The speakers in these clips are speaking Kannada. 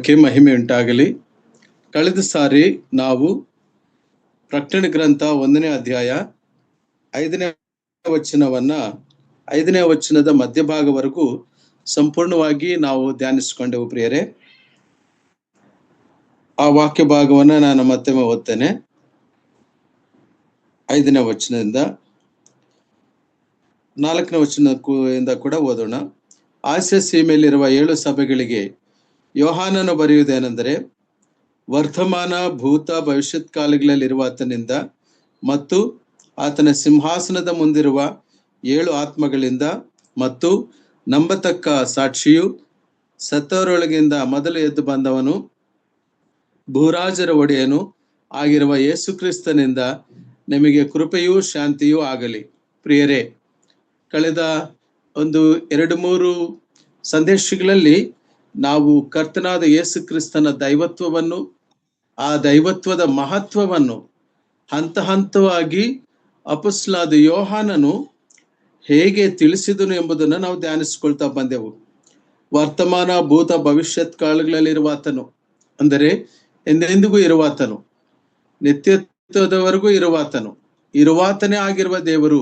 ನಾಮಕ್ಕೆ ಮಹಿಮೆ ಉಂಟಾಗಲಿ. ಕಳೆದ ಸಾರಿ ನಾವು ಪ್ರಕಟಣೆ ಗ್ರಂಥ 1ನೇ ಅಧ್ಯಾಯ 5ನೇ ವಚನದ ಮಧ್ಯಭಾಗವರೆಗೂ ಸಂಪೂರ್ಣವಾಗಿ ನಾವು ಧ್ಯಾನಿಸಿಕೊಂಡೆವು ಪ್ರಿಯರೇ. ಆ ವಾಕ್ಯ ಭಾಗವನ್ನ ನಾನು ಮತ್ತೊಮ್ಮೆ ಓದ್ತೇನೆ. 5ನೇ ವಚನದಿಂದ 4ನೇ ವಚನದಿಂದ ಕೂಡ ಓದೋಣ. ಆಸ್ಯ ಸೀಮೆಯಲ್ಲಿರುವ 7 ಸಭೆಗಳಿಗೆ ಯೋಹಾನನು ಬರೆಯುವುದೇನೆಂದರೆ, ವರ್ತಮಾನ, ಭೂತ, ಭವಿಷ್ಯತ್ ಕಾಲಗಳಲ್ಲಿರುವ ಆತನಿಂದ ಮತ್ತು ಆತನ ಸಿಂಹಾಸನದ ಮುಂದಿರುವ 7 ಆತ್ಮಗಳಿಂದ ಮತ್ತು ನಂಬತಕ್ಕ ಸಾಕ್ಷಿಯು, ಸತ್ತವರೊಳಗಿಂದ ಮೊದಲು ಎದ್ದು ಬಂದವನು, ಭೂರಾಜರ ಒಡೆಯನು ಆಗಿರುವ ಯೇಸು ಕ್ರಿಸ್ತನಿಂದ ನಿಮಗೆ ಕೃಪೆಯೂ ಶಾಂತಿಯೂ ಆಗಲಿ. ಪ್ರಿಯರೇ, ಕಳೆದ 2-3 ಸಂದೇಶಗಳಲ್ಲಿ ನಾವು ಕರ್ತನಾದ ಯೇಸು ಕ್ರಿಸ್ತನ ದೈವತ್ವವನ್ನು, ಆ ದೈವತ್ವದ ಮಹತ್ವವನ್ನು ಹಂತ ಹಂತವಾಗಿ ಅಪೊಸ್ತಲನಾದ ಯೋಹಾನನು ಹೇಗೆ ತಿಳಿಸಿದನು ಎಂಬುದನ್ನು ನಾವು ಧ್ಯಾನಿಸಿಕೊಳ್ತಾ ಬಂದೆವು. ವರ್ತಮಾನ, ಭೂತ, ಭವಿಷ್ಯತ್ ಕಾಲಗಳಲ್ಲಿರುವ ಆತನು, ಅಂದರೆ ಎಂದೆಂದಿಗೂ ಇರುವಾತನು, ನಿತ್ಯತ್ವದವರೆಗೂ ಇರುವಾತನು, ಇರುವಾತನೇ ಆಗಿರುವ ದೇವರು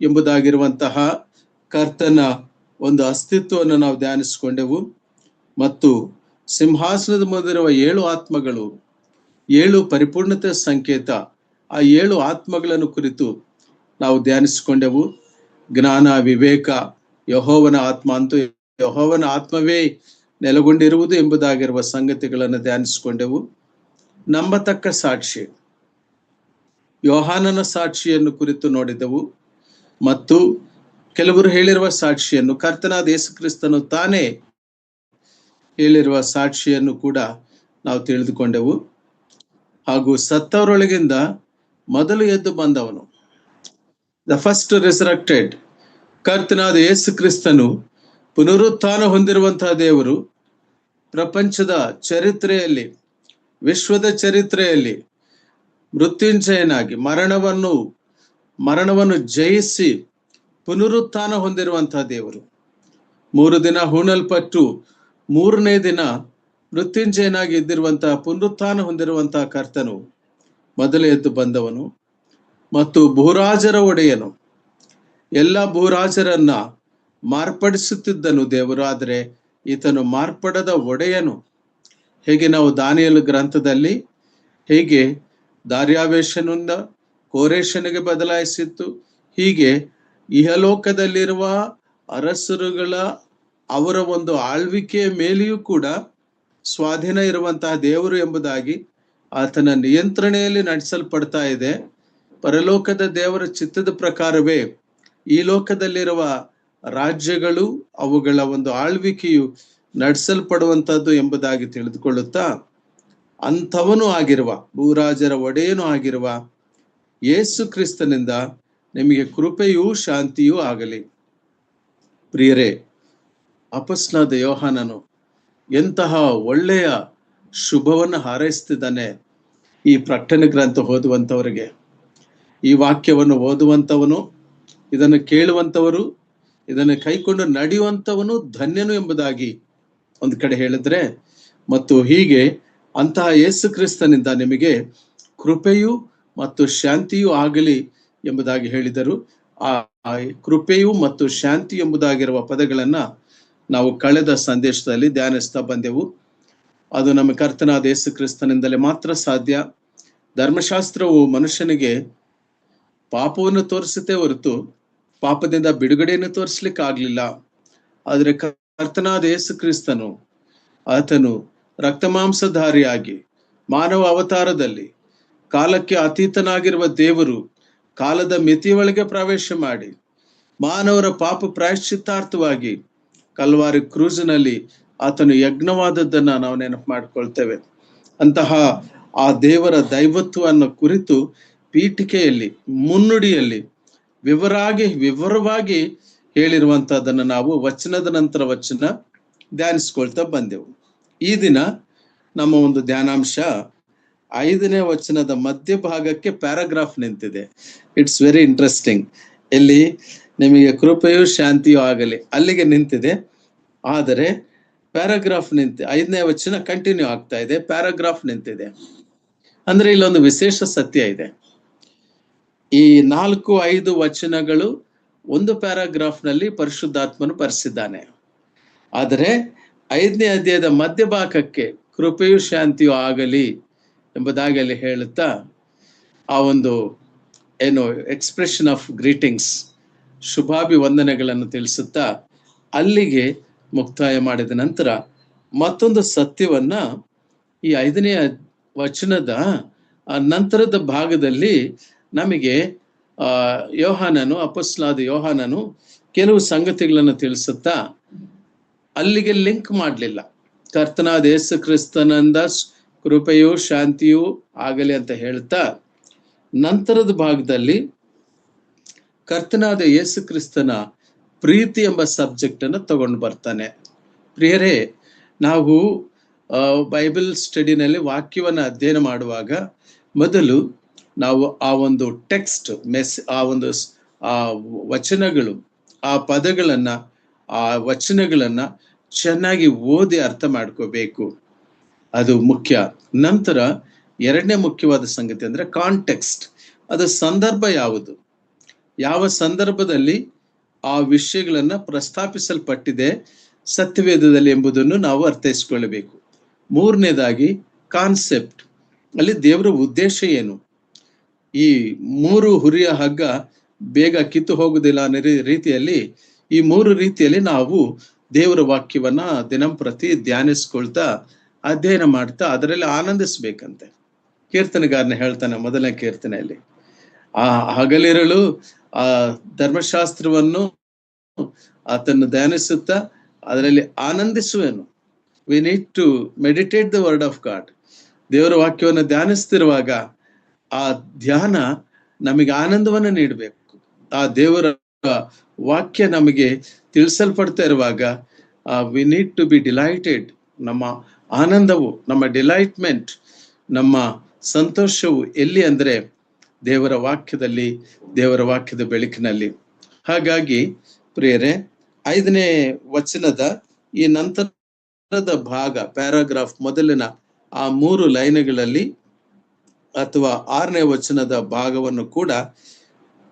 ಎಂಬುದಾಗಿರುವಂತಹ ಕರ್ತನ ಒಂದು ಅಸ್ತಿತ್ವವನ್ನು ನಾವು ಧ್ಯಾನಿಸಿಕೊಂಡೆವು. ಮತ್ತು ಸಿಂಹಾಸನದ ಮುಂದಿರುವ 7 ಆತ್ಮಗಳು 7 ಪರಿಪೂರ್ಣತೆ ಸಂಕೇತ. ಆ 7 ಆತ್ಮಗಳನ್ನು ಕುರಿತು ನಾವು ಧ್ಯಾನಿಸಿಕೊಂಡೆವು. ಜ್ಞಾನ, ವಿವೇಕ, ಯೆಹೋವನ ಆತ್ಮ, ಅಂತೂ ಯೆಹೋವನ ಆತ್ಮವೇ ನೆಲೆಗೊಂಡಿರುವುದು ಎಂಬುದಾಗಿರುವ ಸಂಗತಿಗಳನ್ನು ಧ್ಯಾನಿಸಿಕೊಂಡೆವು. ನಂಬತಕ್ಕ ಸಾಕ್ಷಿ, ಯೋಹಾನನ ಸಾಕ್ಷಿಯನ್ನು ಕುರಿತು ನೋಡಿದೆವು. ಮತ್ತು ಕೆಲವರು ಹೇಳಿರುವ ಸಾಕ್ಷಿಯನ್ನು, ಕರ್ತನಾದ ಯೇಸು ಕ್ರಿಸ್ತನು ತಾನೇ ಹೇಳಿರುವ ಸಾಕ್ಷಿಯನ್ನು ಕೂಡ ನಾವು ತಿಳಿದುಕೊಂಡೆವು. ಹಾಗೂ ಸತ್ತವರೊಳಗಿಂದ ಮೊದಲು ಎದ್ದು ಬಂದವನು, ದ ಫಸ್ಟ್ ರಿಸರೆಕ್ಟೆಡ್, ಕರ್ತನಾದ ಯೇಸು ಕ್ರಿಸ್ತನು ಪುನರುತ್ಥಾನ ಹೊಂದಿರುವಂತಹ ದೇವರು, ಪ್ರಪಂಚದ ಚರಿತ್ರೆಯಲ್ಲಿ, ವಿಶ್ವದ ಚರಿತ್ರೆಯಲ್ಲಿ ಮೃತ್ಯುಂಜಯನಾಗಿ ಮರಣವನ್ನು ಜಯಿಸಿ ಪುನರುತ್ಥಾನ ಹೊಂದಿರುವಂತಹ ದೇವರು, 3 ದಿನ ಹೂಣಲ್ಪಟ್ಟು 3ನೇ ದಿನ ಮೃತ್ಯುಂಜಯನಾಗಿ ಇದ್ದಿರುವಂತಹ, ಪುನರುತ್ಥಾನ ಹೊಂದಿರುವಂತಹ ಕರ್ತನು ಮೊದಲು ಎದ್ದು ಬಂದವನು. ಮತ್ತು ಭೂರಾಜರ ಒಡೆಯನು, ಎಲ್ಲ ಭೂರಾಜರನ್ನ ಮಾರ್ಪಡಿಸುತ್ತಿದ್ದನು ದೇವರು, ಆದರೆ ಈತನು ಮಾರ್ಪಡದ ಒಡೆಯನು. ಹೇಗೆ ನಾವು ದಾನಿಯೇಲ ಗ್ರಂಥದಲ್ಲಿ ಹೇಗೆ ದಾರ್ಯಾವೇಶನಿಂದ ಕೋರೇಶನಿಗೆ ಬದಲಾಯಿಸಿತ್ತು, ಹೀಗೆ ಇಹಲೋಕದಲ್ಲಿರುವ ಅರಸರುಗಳ ಅವರ ಒಂದು ಆಳ್ವಿಕೆಯ ಮೇಲೆಯೂ ಕೂಡ ಸ್ವಾಧೀನ ಇರುವಂತಹ ದೇವರು ಎಂಬುದಾಗಿ ಆತನ ನಿಯಂತ್ರಣೆಯಲ್ಲಿ ನಡೆಸಲ್ಪಡ್ತಾ ಇದೆ. ಪರಲೋಕದ ದೇವರ ಚಿತ್ತದ ಪ್ರಕಾರವೇ ಈ ಲೋಕದಲ್ಲಿರುವ ರಾಜ್ಯಗಳು, ಅವುಗಳ ಒಂದು ಆಳ್ವಿಕೆಯು ನಡೆಸಲ್ಪಡುವಂಥದ್ದು ಎಂಬುದಾಗಿ ತಿಳಿದುಕೊಳ್ಳುತ್ತಾ, ಅಂಥವನು ಆಗಿರುವ, ಭೂರಾಜರ ಒಡೆಯನು ಆಗಿರುವ ಯೇಸು ಕ್ರಿಸ್ತನಿಂದ ನಿಮಗೆ ಕೃಪೆಯೂ ಶಾಂತಿಯೂ ಆಗಲಿ. ಪ್ರಿಯರೇ, ಅಪೊಸ್ತಲನಾದ ಯೋಹಾನನು ಎಂತಹ ಒಳ್ಳೆಯ ಶುಭವನ್ನು ಹಾರೈಸ್ತಿದ್ದಾನೆ ಈ ಪ್ರಕಟಣೆ ಗ್ರಂಥ ಓದುವಂಥವರಿಗೆ. ಈ ವಾಕ್ಯವನ್ನು ಓದುವಂಥವನು, ಇದನ್ನು ಕೇಳುವಂಥವರು, ಇದನ್ನು ಕೈಕೊಂಡು ನಡೆಯುವಂಥವನು ಧನ್ಯನು ಎಂಬುದಾಗಿ ಒಂದು ಕಡೆ ಹೇಳಿದ್ರೆ, ಮತ್ತು ಹೀಗೆ ಅಂತಹ ಯೇಸು ಕ್ರಿಸ್ತನಿಂದ ನಿಮಗೆ ಕೃಪೆಯೂ ಮತ್ತು ಶಾಂತಿಯೂ ಆಗಲಿ ಎಂಬುದಾಗಿ ಹೇಳಿದರು. ಆ ಕೃಪೆಯು ಮತ್ತು ಶಾಂತಿ ಎಂಬುದಾಗಿರುವ ಪದಗಳನ್ನ ನಾವು ಕಳೆದ ಸಂದೇಶದಲ್ಲಿ ಧ್ಯಾನಿಸ್ತಾ ಬಂದೆವು. ಅದು ನಮ್ಮ ಕರ್ತನಾದ ಯೇಸು ಕ್ರಿಸ್ತನಿಂದಲೇ ಮಾತ್ರ ಸಾಧ್ಯ. ಧರ್ಮಶಾಸ್ತ್ರವು ಮನುಷ್ಯನಿಗೆ ಪಾಪವನ್ನು ತೋರಿಸುತ್ತೆ ಹೊರತು ಪಾಪದಿಂದ ಬಿಡುಗಡೆಯನ್ನು ತೋರಿಸ್ಲಿಕ್ಕೆ ಆಗ್ಲಿಲ್ಲ. ಆದರೆ ಕರ್ತನಾದ ಯೇಸು ಕ್ರಿಸ್ತನು, ಆತನು ರಕ್ತಮಾಂಸಧಾರಿಯಾಗಿ ಮಾನವ ಅವತಾರದಲ್ಲಿ ಕಾಲಕ್ಕೆ ಅತೀತನಾಗಿರುವ ದೇವರು ಕಾಲದ ಮಿತಿಯೊಳಗೆ ಪ್ರವೇಶ ಮಾಡಿ ಮಾನವರ ಪಾಪ ಪ್ರಾಯಶ್ಚಿತ್ತಾರ್ಥವಾಗಿ ಕಲ್ವಾರಿ ಕ್ರೂಜಿನಲ್ಲಿ ಆತನು ಯಜ್ಞವಾದದ್ದನ್ನ ನಾವು ನೆನಪು ಮಾಡಿಕೊಳ್ತೇವೆ. ಅಂತಹ ಆ ದೇವರ ದೈವತ್ವವನ್ನು ಕುರಿತು ಪೀಠಿಕೆಯಲ್ಲಿ, ಮುನ್ನುಡಿಯಲ್ಲಿ ವಿವರವಾಗಿ ಹೇಳಿರುವಂತಹದನ್ನು ನಾವು ವಚನದ ನಂತರ ವಚನ ಧ್ಯಾನಿಸ್ಕೊಳ್ತಾ ಬಂದೆವು. ಈ ದಿನ ನಮ್ಮ ಒಂದು ಧ್ಯಾನಾಂಶ 5ನೇ ವಚನದ ಮಧ್ಯಭಾಗಕ್ಕೆ ಪ್ಯಾರಾಗ್ರಾಫ್ ನಿಂತಿದೆ. It's very interesting. ಇಲ್ಲಿ ನಿಮಗೆ ಕೃಪೆಯೂ ಶಾಂತಿಯೂ ಆಗಲಿ ಅಲ್ಲಿಗೆ ನಿಂತಿದೆ. ಆದರೆ ಪ್ಯಾರಾಗ್ರಾಫ್ ನಿಂತ 5ನೇ ವಚನ ಕಂಟಿನ್ಯೂ ಆಗ್ತಾ ಇದೆ, ಪ್ಯಾರಾಗ್ರಾಫ್ ನಿಂತಿದೆ. ಅಂದ್ರೆ ಇಲ್ಲೊಂದು ವಿಶೇಷ ಸತ್ಯ ಇದೆ. ಈ 4-5 ವಚನಗಳು ಒಂದು ಪ್ಯಾರಾಗ್ರಾಫ್ ನಲ್ಲಿ ಪರಿಶುದ್ಧಾತ್ಮನು ಬರೆಸಿದ್ದಾನೆ. ಆದರೆ 5ನೇ ಅಧ್ಯಾಯದ ಮಧ್ಯಭಾಗಕ್ಕೆ ಕೃಪೆಯು ಶಾಂತಿಯು ಆಗಲಿ ಎಂಬುದಾಗಿ ಅಲ್ಲಿ ಹೇಳುತ್ತಾ ಆ ಒಂದು ಏನು ಎಕ್ಸ್ಪ್ರೆಷನ್ ಆಫ್ ಗ್ರೀಟಿಂಗ್ಸ್, ಶುಭಾಭಿವಂದನೆಗಳನ್ನು ತಿಳಿಸುತ್ತಾ ಅಲ್ಲಿಗೆ ಮುಕ್ತಾಯ ಮಾಡಿದ ನಂತರ ಮತ್ತೊಂದು ಸತ್ಯವನ್ನ ಈ 5ನೇ ವಚನದ ನಂತರದ ಭಾಗದಲ್ಲಿ ನಮಗೆ ಯೋಹಾನನು, ಅಪೊಸ್ತಲನಾದ ಯೋಹಾನನು ಕೆಲವು ಸಂಗತಿಗಳನ್ನು ತಿಳಿಸುತ್ತಾ ಅಲ್ಲಿಗೆ ಲಿಂಕ್ ಮಾಡಲಿಲ್ಲ. ಕರ್ತನಾದ ಯೇಸು ಕ್ರಿಸ್ತನಿಂದ ಕೃಪೆಯು ಶಾಂತಿಯು ಆಗಲಿ ಅಂತ ಹೇಳ್ತಾ ನಂತರದ ಭಾಗದಲ್ಲಿ ಕರ್ತನಾದ ಯೇಸು ಕ್ರಿಸ್ತನ ಪ್ರೀತಿ ಎಂಬ ಸಬ್ಜೆಕ್ಟ್ ಅನ್ನು ತಗೊಂಡು ಬರ್ತಾನೆ. ಪ್ರಿಯರೇ, ನಾವು ಬೈಬಲ್ ಸ್ಟಡಿನಲ್ಲಿ ವಾಕ್ಯವನ್ನು ಅಧ್ಯಯನ ಮಾಡುವಾಗ ಮೊದಲು ನಾವು ಆ ಒಂದು ಟೆಕ್ಸ್ಟ್ ಆ ವಚನಗಳು, ಆ ಪದಗಳನ್ನ, ಆ ವಚನಗಳನ್ನ ಚೆನ್ನಾಗಿ ಓದಿ ಅರ್ಥ ಮಾಡ್ಕೋಬೇಕು. ಅದು ಮುಖ್ಯ. ನಂತರ 2ನೇ ಮುಖ್ಯವಾದ ಸಂಗತಿ ಅಂದ್ರೆ ಕಾಂಟೆಕ್ಸ್ಟ್. ಅದು ಸಂದರ್ಭ ಯಾವುದು, ಯಾವ ಸಂದರ್ಭದಲ್ಲಿ ಆ ವಿಷಯಗಳನ್ನ ಪ್ರಸ್ತಾಪಿಸಲ್ಪಟ್ಟಿದೆ ಸತ್ಯವೇದದಲ್ಲಿ ಎಂಬುದನ್ನು ನಾವು ಅರ್ಥೈಸಿಕೊಳ್ಳಬೇಕು. 3ನೇದಾಗಿ ಕಾನ್ಸೆಪ್ಟ್, ಅಲ್ಲಿ ದೇವರ ಉದ್ದೇಶ ಏನು. ಈ 3 ಹುರಿಯ ಹಗ್ಗ ಬೇಗ ಕಿತ್ತು ಹೋಗುವುದಿಲ್ಲ ಅನ್ನೋ ರೀತಿಯಲ್ಲಿ ಈ 3 ರೀತಿಯಲ್ಲಿ ನಾವು ದೇವರ ವಾಕ್ಯವನ್ನ ದಿನಂಪ್ರತಿ ಧ್ಯಾನಿಸ್ಕೊಳ್ತಾ ಅಧ್ಯಯನ ಮಾಡ್ತಾ ಅದರಲ್ಲಿ ಆನಂದಿಸ್ಬೇಕಂತೆ. ಕೀರ್ತನೆಗಾರನ ಹೇಳ್ತಾನೆ 1ನೇ ಕೀರ್ತನೆಯಲ್ಲಿ, ಆ ಹಗಲಿರಲು ಆ ಧರ್ಮಶಾಸ್ತ್ರವನ್ನು ಆತನ್ನು ಧ್ಯಾನಿಸುತ್ತಾ ಅದರಲ್ಲಿ ಆನಂದಿಸುವೆನು. We need to meditate the word of God. ದೇವರ ವಾಕ್ಯವನ್ನು ಧ್ಯಾನಿಸ್ತಿರುವಾಗ ಆ ಧ್ಯಾನ ನಮಗೆ ಆನಂದವನ್ನು ನೀಡಬೇಕು. ಆ ದೇವರ ವಾಕ್ಯ ನಮಗೆ ತಿಳಿಸಲ್ಪಡ್ತಾ ಇರುವಾಗ we need to be delighted. ನಮ್ಮ ಆನಂದವು, ನಮ್ಮ ಡಿಲೈಟ್ಮೆಂಟ್, ನಮ್ಮ ಸಂತೋಷವು ಎಲ್ಲಿ ಅಂದ್ರೆ ದೇವರ ವಾಕ್ಯದಲ್ಲಿ, ದೇವರ ವಾಕ್ಯದ ಬೆಳಕಿನಲ್ಲಿ. ಹಾಗಾಗಿ ಪ್ರಿಯರೇ, 5ನೇ ವಚನದ ಈ ನಂತರದ ಭಾಗ, ಪ್ಯಾರಾಗ್ರಾಫ್ ಮೊದಲಿನ ಆ 3 ಲೈನ್ಗಳಲ್ಲಿ ಅಥವಾ 6ನೇ ವಚನದ ಭಾಗವನ್ನು ಕೂಡ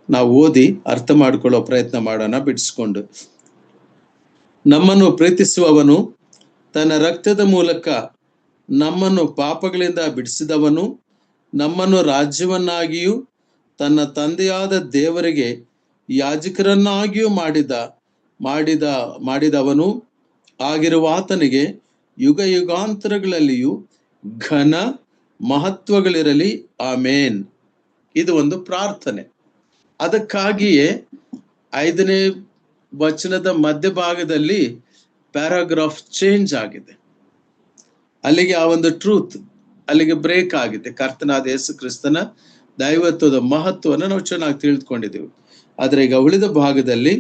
ನಾವು ಓದಿ ಅರ್ಥ ಮಾಡಿಕೊಳ್ಳೋ ಪ್ರಯತ್ನ ಮಾಡೋಣ ಬಿಡಿಸ್ಕೊಂಡು. ನಮ್ಮನ್ನು ಪ್ರೀತಿಸುವವನು, ತನ್ನ ರಕ್ತದ ಮೂಲಕ ನಮ್ಮನ್ನು ಪಾಪಗಳಿಂದ ಬಿಡಿಸಿದವನು, ನಮ್ಮನ್ನು ರಾಜ್ಯವನ್ನಾಗಿಯೂ ತನ್ನ ತಂದೆಯಾದ ದೇವರಿಗೆ ಯಾಜಕರನ್ನಾಗಿಯೂ ಮಾಡಿದವನು ಆಗಿರುವ ಆತನಿಗೆ ಯುಗ ಯುಗಾಂತರಗಳಲ್ಲಿಯೂ ಘನ ಮಹತ್ವಗಳಿರಲಿ, ಆಮೇನ್. ಇದು ಒಂದು ಪ್ರಾರ್ಥನೆ. ಅದಕ್ಕಾಗಿಯೇ 5ನೇ ವಚನದ ಮಧ್ಯಭಾಗದಲ್ಲಿ ಪ್ಯಾರಾಗ್ರಾಫ್ ಚೇಂಜ್ ಆಗಿದೆ. ಅಲ್ಲಿಗೆ ಆ ಒಂದು ಟ್ರೂತ್ ಅಲ್ಲಿಗೆ ಬ್ರೇಕ್ ಆಗಿದೆ. ಕರ್ತನಾದ ಯೇಸು ಕ್ರಿಸ್ತನ ದೈವತ್ವದ ಮಹತ್ವವನ್ನು ನಾವು ಚೆನ್ನಾಗಿ ತಿಳಿದುಕೊಂಡಿದ್ದೇವೆ. ಆದರೆ ಈಗ ಉಳಿದ ಭಾಗದಲ್ಲಿ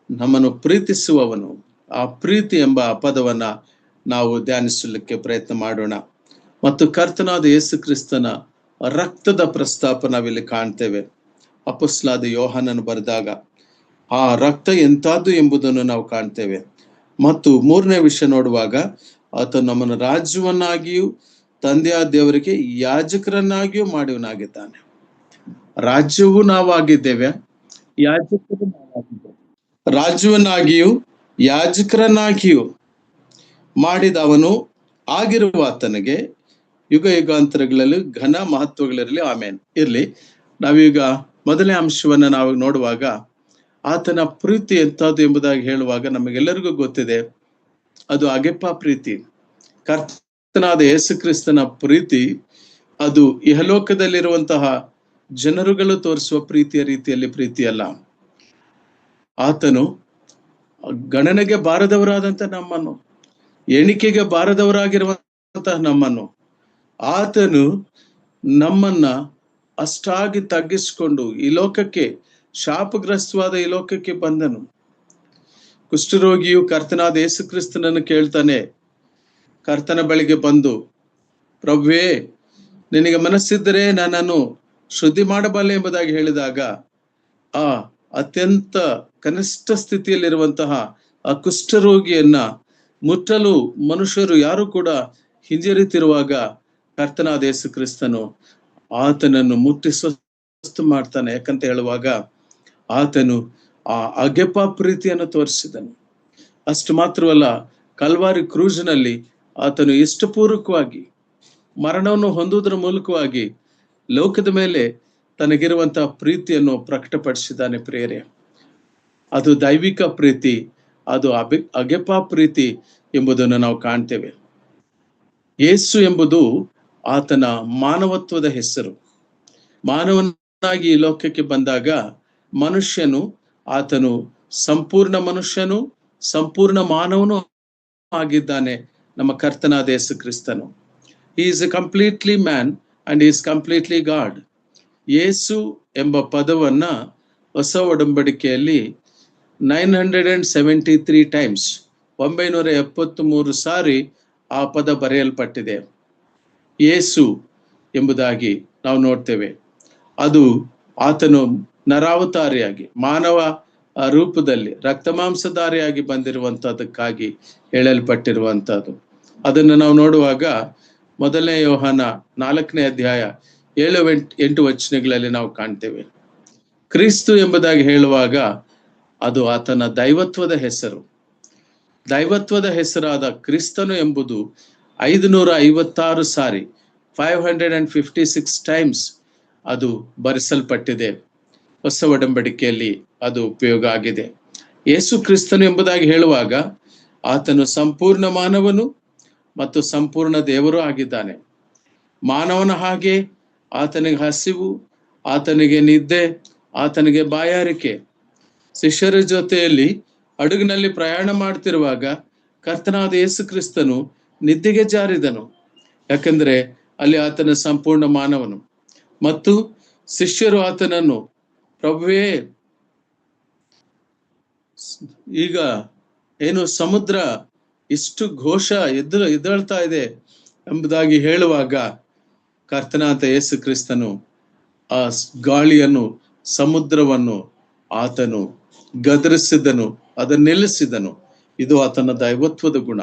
ನಮ್ಮನ್ನು ಪ್ರೀತಿಸುವವನು, ಆ ಪ್ರೀತಿ ಎಂಬ ಪದವನ್ನ ನಾವು ಧ್ಯಾನಿಸಲಿಕ್ಕೆ ಪ್ರಯತ್ನ ಮಾಡೋಣ. ಮತ್ತು ಕರ್ತನಾದ ಯೇಸು ಕ್ರಿಸ್ತನ ರಕ್ತದ ಪ್ರಸ್ತಾಪ ನಾವಿಲ್ಲಿ ಕಾಣ್ತೇವೆ. ಅಪೊಸ್ತಲನಾದ ಯೋಹಾನನು ಬರೆದಾಗ ಆ ರಕ್ತ ಎಂಥದ್ದು ಎಂಬುದನ್ನು ನಾವು ಕಾಣ್ತೇವೆ. ಮತ್ತು 3ನೇ ವಿಷಯ ನೋಡುವಾಗ ಆತ ನಮ್ಮನ್ನು ರಾಜ್ಯವನ್ನಾಗಿಯೂ ತಂದೆಯಾದ ದೇವರಿಗೆ ಯಾಜಕರನ್ನಾಗಿಯೂ ಮಾಡುವನಾಗಿದ್ದಾನೆ. ರಾಜ್ಯವೂ ನಾವಾಗಿದ್ದೇವೆ, ಯಾಜಕರು ನಾವಾಗಿದ್ದೇವೆ. ರಾಜ್ಯವನ್ನಾಗಿಯೂ ಯಾಜಕರನ್ನಾಗಿಯೂ ಮಾಡಿದವನು ಆಗಿರುವ ಆತನಿಗೆ ಯುಗ ಯುಗಾಂತರಗಳಲ್ಲಿ ಘನ ಮಹತ್ವಗಳಿರಲಿ, ಆಮೇನ್. ಇರ್ಲಿ, ನಾವೀಗ 1ನೇ ಅಂಶವನ್ನ ನಾವು ನೋಡುವಾಗ ಆತನ ಪ್ರೀತಿ ಎಂಥದ್ದು ಎಂಬುದಾಗಿ ಹೇಳುವಾಗ ನಮಗೆಲ್ಲರಿಗೂ ಗೊತ್ತಿದೆ, ಅದು ಅಗೆಪ ಪ್ರೀತಿ. ಕರ್ತನಾದ ಯೇಸು ಕ್ರಿಸ್ತನ ಪ್ರೀತಿ ಅದು ಇಹಲೋಕದಲ್ಲಿರುವಂತಹ ಜನರುಗಳು ತೋರಿಸುವ ಪ್ರೀತಿಯ ರೀತಿಯಲ್ಲಿ ಪ್ರೀತಿ ಅಲ್ಲ. ಆತನು ಗಣನೆಗೆ ಬಾರದವರಾದಂತ ನಮ್ಮನ್ನು, ಎಣಿಕೆಗೆ ಬಾರದವರಾಗಿರುವಂತಹ ನಮ್ಮನ್ನು, ಆತನು ನಮ್ಮನ್ನ ಅಷ್ಟಾಗಿ ತಗ್ಗಿಸಿಕೊಂಡು ಈ ಲೋಕಕ್ಕೆ, ಶಾಪಗ್ರಸ್ತವಾದ ಈ ಲೋಕಕ್ಕೆ ಬಂದನು. ಕುಷ್ಠರೋಗಿಯು ಕರ್ತನಾದ ಯೇಸು ಕ್ರಿಸ್ತನನ್ನು ಕೇಳ್ತಾನೆ, ಕರ್ತನ ಬಳಿಗೆ ಬಂದು, ಪ್ರಭುವೇ, ನಿನಗೆ ಮನಸ್ಸಿದ್ದರೆ ನನ್ನನ್ನು ಶುದ್ಧಿ ಮಾಡಬಲ್ಲೆ ಎಂಬುದಾಗಿ ಹೇಳಿದಾಗ ಆ ಅತ್ಯಂತ ಕನಿಷ್ಠ ಸ್ಥಿತಿಯಲ್ಲಿರುವಂತಹ ಆ ಕುಷ್ಠರೋಗಿಯನ್ನ ಮುಟ್ಟಲು ಮನುಷ್ಯರು ಯಾರು ಕೂಡ ಹಿಂಜರಿತಿರುವಾಗ ಕರ್ತನಾದ ಯೇಸು ಕ್ರಿಸ್ತನು ಆತನನ್ನು ಮುಟ್ಟಿ ಸ್ವಸ್ಥ ಮಾಡ್ತಾನೆ. ಯಾಕಂತ ಹೇಳುವಾಗ ಆತನು ಆ ಅಗೆಪ ಪ್ರೀತಿಯನ್ನು ತೋರಿಸಿದನು. ಅಷ್ಟು ಮಾತ್ರವಲ್ಲ, ಕಲ್ವಾರಿ ಕ್ರೂಜ್ನಲ್ಲಿ ಆತನು ಇಷ್ಟಪೂರ್ವಕವಾಗಿ ಮರಣವನ್ನು ಹೊಂದುವುದರ ಮೂಲಕವಾಗಿ ಲೋಕದ ಮೇಲೆ ತನಗಿರುವಂತಹ ಪ್ರೀತಿಯನ್ನು ಪ್ರಕಟಪಡಿಸಿದ್ದಾನೆ. ಪ್ರಿಯರೇ, ಅದು ದೈವಿಕ ಪ್ರೀತಿ, ಅದು ಅಗೆಪ ಪ್ರೀತಿ ಎಂಬುದನ್ನು ನಾವು ಕಾಣ್ತೇವೆ. ಯೇಸು ಎಂಬುದು ಆತನ ಮಾನವತ್ವದ ಹೆಸರು. ಮಾನವನಾಗಿ ಈ ಲೋಕಕ್ಕೆ ಬಂದಾಗ ಮನುಷ್ಯನು, ಆತನು ಸಂಪೂರ್ಣ ಮನುಷ್ಯನು, ಸಂಪೂರ್ಣ ಮಾನವನು ಆಗಿದ್ದಾನೆ ನಮ್ಮ ಕರ್ತನಾದ ಯೇಸು ಕ್ರಿಸ್ತನು. He is a completely man and he is completely God. ಯೇಸು ಎಂಬ ಪದವನ್ನ ಹೊಸ ಒಡಂಬಡಿಕೆಯಲ್ಲಿ 973 ಟೈಮ್ಸ್, 973 ಸಾರಿ ಆ ಪದ ಬರೆಯಲ್ಪಟ್ಟಿದೆ. ಯೇಸು ಎಂಬುದಾಗಿ ನಾವು ನೋಡ್ತೇವೆ. ಅದು ಆತನು ನರಾವತಾರಿಯಾಗಿ ಮಾನವ ರೂಪದಲ್ಲಿ ರಕ್ತಮಾಂಸಧಾರಿಯಾಗಿ ಬಂದಿರುವಂತಹದಕ್ಕಾಗಿ ಹೇಳಲ್ಪಟ್ಟಿರುವಂತಹದ್ದು. ಅದನ್ನು ನಾವು ನೋಡುವಾಗ 1 ಯೋಹಾನ 4ನೇ ಅಧ್ಯಾಯ 7-8 ವಚನಗಳಲ್ಲಿ ನಾವು ಕಾಣ್ತೇವೆ. ಕ್ರಿಸ್ತು ಎಂಬುದಾಗಿ ಹೇಳುವಾಗ ಅದು ಆತನ ದೈವತ್ವದ ಹೆಸರು. ದೈವತ್ವದ ಹೆಸರಾದ ಕ್ರಿಸ್ತನು ಎಂಬುದು 556 ಸಾರಿ, 556 ಟೈಮ್ಸ್ ಅದು ಬರೆಸಲ್ಪಟ್ಟಿದೆ. ಹೊಸ ಒಡಂಬಡಿಕೆಯಲ್ಲಿ ಅದು ಉಪಯೋಗ ಆಗಿದೆ. ಯೇಸು ಕ್ರಿಸ್ತನು ಎಂಬುದಾಗಿ ಹೇಳುವಾಗ ಆತನು ಸಂಪೂರ್ಣ ಮಾನವನು ಮತ್ತು ಸಂಪೂರ್ಣ ದೇವರು ಆಗಿದ್ದಾನೆ. ಮಾನವನ ಹಾಗೆ ಆತನಿಗೆ ಹಸಿವು, ಆತನಿಗೆ ನಿದ್ದೆ, ಆತನಿಗೆ ಬಾಯಾರಿಕೆ. ಶಿಷ್ಯರ ಜೊತೆಯಲ್ಲಿ ಹಡಗಿನಲ್ಲಿ ಪ್ರಯಾಣ ಮಾಡ್ತಿರುವಾಗ ಕರ್ತನಾದ ಯೇಸು ಕ್ರಿಸ್ತನು ನಿದ್ದೆಗೆ ಜಾರಿದನು. ಯಾಕಂದ್ರೆ ಅಲ್ಲಿ ಆತನ ಸಂಪೂರ್ಣ ಮಾನವನು. ಮತ್ತು ಶಿಷ್ಯರು ಆತನನ್ನು, ಪ್ರಭುವೇ, ಈಗ ಏನು ಸಮುದ್ರ ಇಷ್ಟು ಘೋಷ ಎದ್ದೇಳ್ತಾ ಇದೆ ಎಂಬುದಾಗಿ ಹೇಳುವಾಗ ಕರ್ತನಾದ ಯೇಸು ಕ್ರಿಸ್ತನು ಆ ಗಾಳಿಯನ್ನು, ಸಮುದ್ರವನ್ನು ಆತನು ಗದರಿಸಿದನು, ಅದನ್ನು ನಿಲ್ಲಿಸಿದನು. ಇದು ಆತನ ದೈವತ್ವದ ಗುಣ.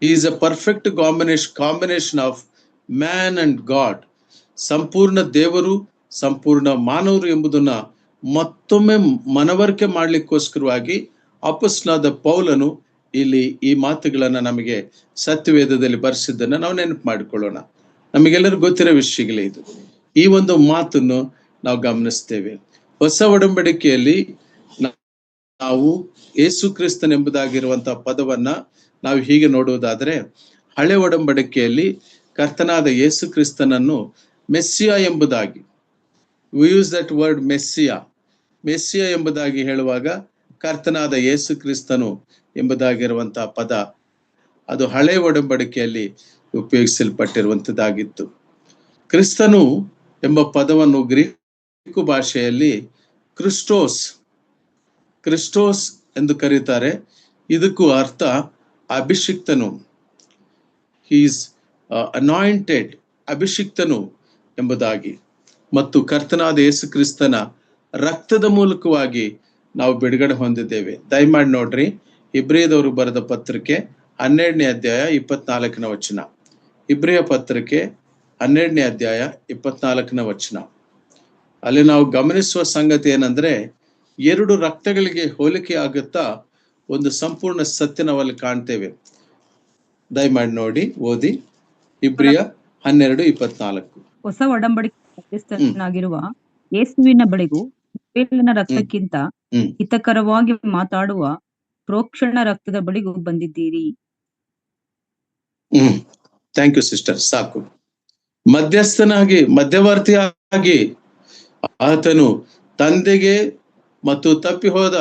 Is a perfect combination of man and god. ಸಂಪೂರ್ಣ ದೇವರು, ಸಂಪೂರ್ಣ ಮಾನವರು ಎಂಬುದನ್ನ ಮತ್ತೊಮ್ಮೆ ಮನವರಿಕೆ ಮಾಡ್ಲಿಕ್ಕೋಸ್ಕರವಾಗಿ ಅಪೊಸ್ತಲನಾದ ಪೌಲನು ಇಲ್ಲಿ ಈ ಮಾತುಗಳನ್ನ ನಮಗೆ ಸತ್ಯವೇದದಲ್ಲಿ ಬರೆಸಿದ್ದನ್ನ ನಾವು ನೆನಪು ಮಾಡಿಕೊಳ್ಳೋಣ. ನಮಗೆಲ್ಲರೂ ಗೊತ್ತಿರೋ ವಿಷಯಗಳೇ ಇದು. ಈ ಒಂದು ಮಾತನ್ನು ನಾವು ಗಮನಿಸ್ತೇವೆ. ಹೊಸ ಒಡಂಬಡಿಕೆಯಲ್ಲಿ ನಾವು ಯೇಸು ಕ್ರಿಸ್ತನ್ ಎಂಬುದಾಗಿರುವಂತಹ ಪದವನ್ನ ನಾವು ಹೀಗೆ ನೋಡುವುದಾದ್ರೆ, ಹಳೆ ಒಡಂಬಡಿಕೆಯಲ್ಲಿ ಕರ್ತನಾದ ಯೇಸು ಕ್ರಿಸ್ತನನ್ನು ಮೆಸ್ಸಿಯಾ ಎಂಬುದಾಗಿ, we use that word ಮೆಸ್ಸಿಯಾ ಎಂಬುದಾಗಿ ಹೇಳುವಾಗ ಕರ್ತನಾದ ಯೇಸು ಕ್ರಿಸ್ತನು ಎಂಬುದಾಗಿರುವಂತಹ ಪದ ಅದು ಹಳೆ ಒಡಂಬಡಿಕೆಯಲ್ಲಿ ಉಪಯೋಗಿಸಲ್ಪಟ್ಟಿರುವಂತದ್ದಾಗಿತ್ತು. ಕ್ರಿಸ್ತನು ಎಂಬ ಪದವನ್ನು ಗ್ರೀಕ್ ಭಾಷೆಯಲ್ಲಿ ಕ್ರಿಸ್ಟೋಸ್ ಎಂದು ಕರೀತಾರೆ. ಇದಕ್ಕೂ ಅರ್ಥ ಅಭಿಷಿಕ್ತನು. ಈಸ್ ಅನಾಯಿಂಟೆಡ್, ಅಭಿಷಿಕ್ತನು ಎಂಬುದಾಗಿ. ಮತ್ತು ಕರ್ತನಾದ ಯೇಸು ಕ್ರಿಸ್ತನ ರಕ್ತದ ಮೂಲಕವಾಗಿ ನಾವು ಬಿಡುಗಡೆ ಹೊಂದಿದ್ದೇವೆ. ದಯಮಾಡಿ ನೋಡ್ರಿ, ಇಬ್ರಿಯದವರು ಬರೆದ ಪತ್ರಿಕೆ 12ನೇ ಅಧ್ಯಾಯ 24ನೇ ವಚನ. ಇಬ್ರಿಯ ಪತ್ರಿಕೆ 12ನೇ ಅಧ್ಯಾಯ 24ನೇ ವಚನ. ಅಲ್ಲಿ ನಾವು ಗಮನಿಸುವ ಸಂಗತಿ ಏನಂದ್ರೆ, 2 ರಕ್ತಗಳಿಗೆ ಹೋಲಿಕೆ ಆಗುತ್ತಾ ಒಂದು ಸಂಪೂರ್ಣ ಸತ್ಯ ನಾವಲ್ಲಿ ಕಾಣ್ತೇವೆ. ದಯಮಾಡಿ ನೋಡಿ, ಓದಿ. ಇಬ್ರಿಯ 12:24. ಹೊಸ ಒಡಂಬಡಿಕೆ ಮಧ್ಯಸ್ಥನಾಗಿರುವ ಯೇಸುವಿನ ಬಳಿಗೂ ಹೇಬೆಲನ ರಕ್ತಕ್ಕಿಂತ ಹಿತಕರವಾಗಿ ಮಾತಾಡುವ ಪ್ರೋಕ್ಷಣ ರಕ್ತದ ಬಳಿಗೂ ಬಂದಿದ್ದೀರಿ. Thank you sister. ಸಾಕು. ಮಧ್ಯವರ್ತಿಯಾಗಿ ಆತನು ತಂದೆಗೆ ಮತ್ತು ತಪ್ಪಿ ಹೋದ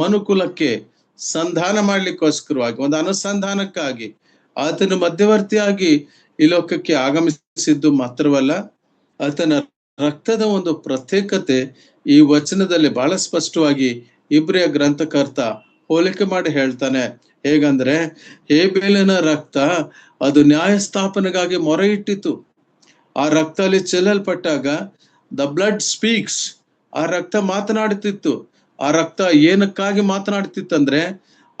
ಮನುಕುಲಕ್ಕೆ ಸಂಧಾನ ಮಾಡ್ಲಿಕ್ಕೋಸ್ಕರವಾಗಿ, ಒಂದು ಅನುಸಂಧಾನಕ್ಕಾಗಿ ಆತನು ಮಧ್ಯವರ್ತಿಯಾಗಿ ಈ ಲೋಕಕ್ಕೆ ಆಗಮಿಸಿದ್ದು ಮಾತ್ರವಲ್ಲ, ಆತನ ರಕ್ತದ ಒಂದು ಪ್ರತ್ಯೇಕತೆ ಈ ವಚನದಲ್ಲಿ ಬಹಳ ಸ್ಪಷ್ಟವಾಗಿ ಇಬ್ರಿಯ ಗ್ರಂಥಕರ್ತ ಹೋಲಿಕೆ ಮಾಡಿ ಹೇಳ್ತಾನೆ. ಹೇಗಂದ್ರೆ, ಹೇಬೇಲನ ರಕ್ತ ಅದು ನ್ಯಾಯಸ್ಥಾಪನೆಗಾಗಿ ಮೊರೆ ಇಟ್ಟಿತು. ಆ ರಕ್ತ ಅಲ್ಲಿ ಚೆಲ್ಲಲ್ಪಟ್ಟಾಗ ದ ಬ್ಲಡ್ ಸ್ಪೀಕ್ಸ್, ಆ ರಕ್ತ ಮಾತನಾಡುತ್ತಿತ್ತು. ಆ ರಕ್ತ ಏನಕ್ಕಾಗಿ ಮಾತನಾಡ್ತಿತ್ತಂದ್ರೆ,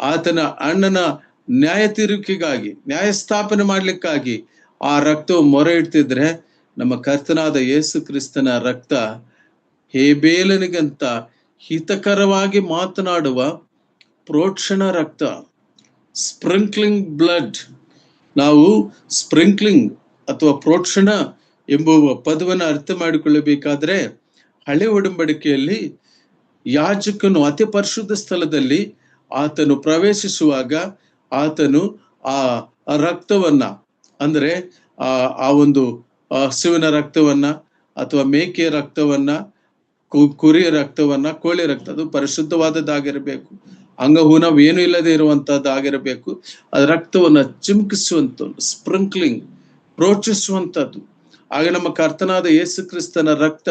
ಆತನ ಅಣ್ಣನ ನ್ಯಾಯ ತೀರಿಕೆಗಾಗಿ, ನ್ಯಾಯ ಸ್ಥಾಪನೆ ಮಾಡ್ಲಿಕ್ಕಾಗಿ ಆ ರಕ್ತವು ಮೊರೆ ಇಡ್ತಿದ್ರೆ, ನಮ್ಮ ಕರ್ತನಾದ ಯೇಸು ಕ್ರಿಸ್ತನ ರಕ್ತ ಹೇಬೇಲನಿಗಂತ ಹಿತಕರವಾಗಿ ಮಾತನಾಡುವ ಪ್ರೋಕ್ಷಣ ರಕ್ತ, ಸ್ಪ್ರಿಂಕ್ಲಿಂಗ್ ಬ್ಲಡ್. ನಾವು ಸ್ಪ್ರಿಂಕ್ಲಿಂಗ್ ಅಥವಾ ಪ್ರೋಕ್ಷಣ ಎಂಬುವ ಪದವನ್ನು ಅರ್ಥ ಮಾಡಿಕೊಳ್ಳಬೇಕಾದ್ರೆ, ಹಳೆ ಒಡಂಬಡಿಕೆಯಲ್ಲಿ ಯಾಜಕನು ಅತಿ ಪರಿಶುದ್ಧ ಸ್ಥಳದಲ್ಲಿ ಆತನು ಪ್ರವೇಶಿಸುವಾಗ ಆತನು ಆ ರಕ್ತವನ್ನ, ಅಂದ್ರೆ ಆ ಒಂದು ಹಸುವಿನ ರಕ್ತವನ್ನ ಅಥವಾ ಮೇಕೆಯ ರಕ್ತವನ್ನ, ಕುರಿಯ ರಕ್ತವನ್ನ, ಕೋಳಿ ರಕ್ತ, ಅದು ಪರಿಶುದ್ಧವಾದದ್ದಾಗಿರಬೇಕು, ಅಂಗಹೂನವೇನು ಇಲ್ಲದೆ ಇರುವಂತದ್ದಾಗಿರಬೇಕು. ಅದ ರಕ್ತವನ್ನ ಚಿಮುಕಿಸುವಂತ, ಸ್ಪ್ರಿಂಕ್ಲಿಂಗ್, ಪ್ರೋಚಿಸುವಂಥದ್ದು. ಆಗ ನಮ್ಮ ಕರ್ತನಾದ ಯೇಸು ಕ್ರಿಸ್ತನ ರಕ್ತ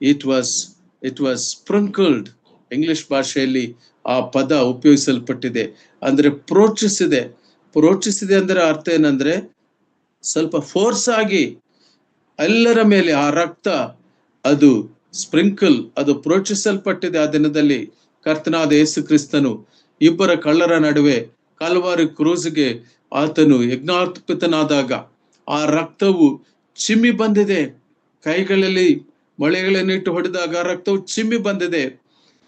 ಇಟ್ ವಾಸ್ ಸ್ಪ್ರಿಂಕಲ್ಡ್. ಇಂಗ್ಲಿಷ್ ಭಾಷೆಯಲ್ಲಿ ಆ ಪದ ಉಪಯೋಗಿಸಲ್ಪಟ್ಟಿದೆ. ಅಂದ್ರೆ ಪ್ರೋಚಿಸಿದೆ ಅಂದ್ರೆ ಅರ್ಥ ಏನಂದ್ರೆ, ಸ್ವಲ್ಪ ಫೋರ್ಸ್ ಆಗಿ ಎಲ್ಲರ ಮೇಲೆ ಆ ರಕ್ತ ಅದು ಸ್ಪ್ರಿಂಕಲ್, ಅದು ಪ್ರೋಚಿಸಲ್ಪಟ್ಟಿದೆ. ಆ ದಿನದಲ್ಲಿ ಕರ್ತನಾದ ಯೇಸು ಕ್ರಿಸ್ತನು ಇಬ್ಬರ ಕಳ್ಳರ ನಡುವೆ ಕಲ್ವಾರಿ ಕ್ರೂಸ್ಗೆ ಆತನು ಯಜ್ಞಾರ್ಪಿತನಾದಾಗ ಆ ರಕ್ತವು ಚಿಮ್ಮಿ ಬಂದಿದೆ. ಕೈಗಳಲ್ಲಿ ಮೊಳೆಗಳನ್ನಿಟ್ಟು ಹೊಡೆದಾಗ ರಕ್ತವು ಚಿಮ್ಮಿ ಬಂದಿದೆ.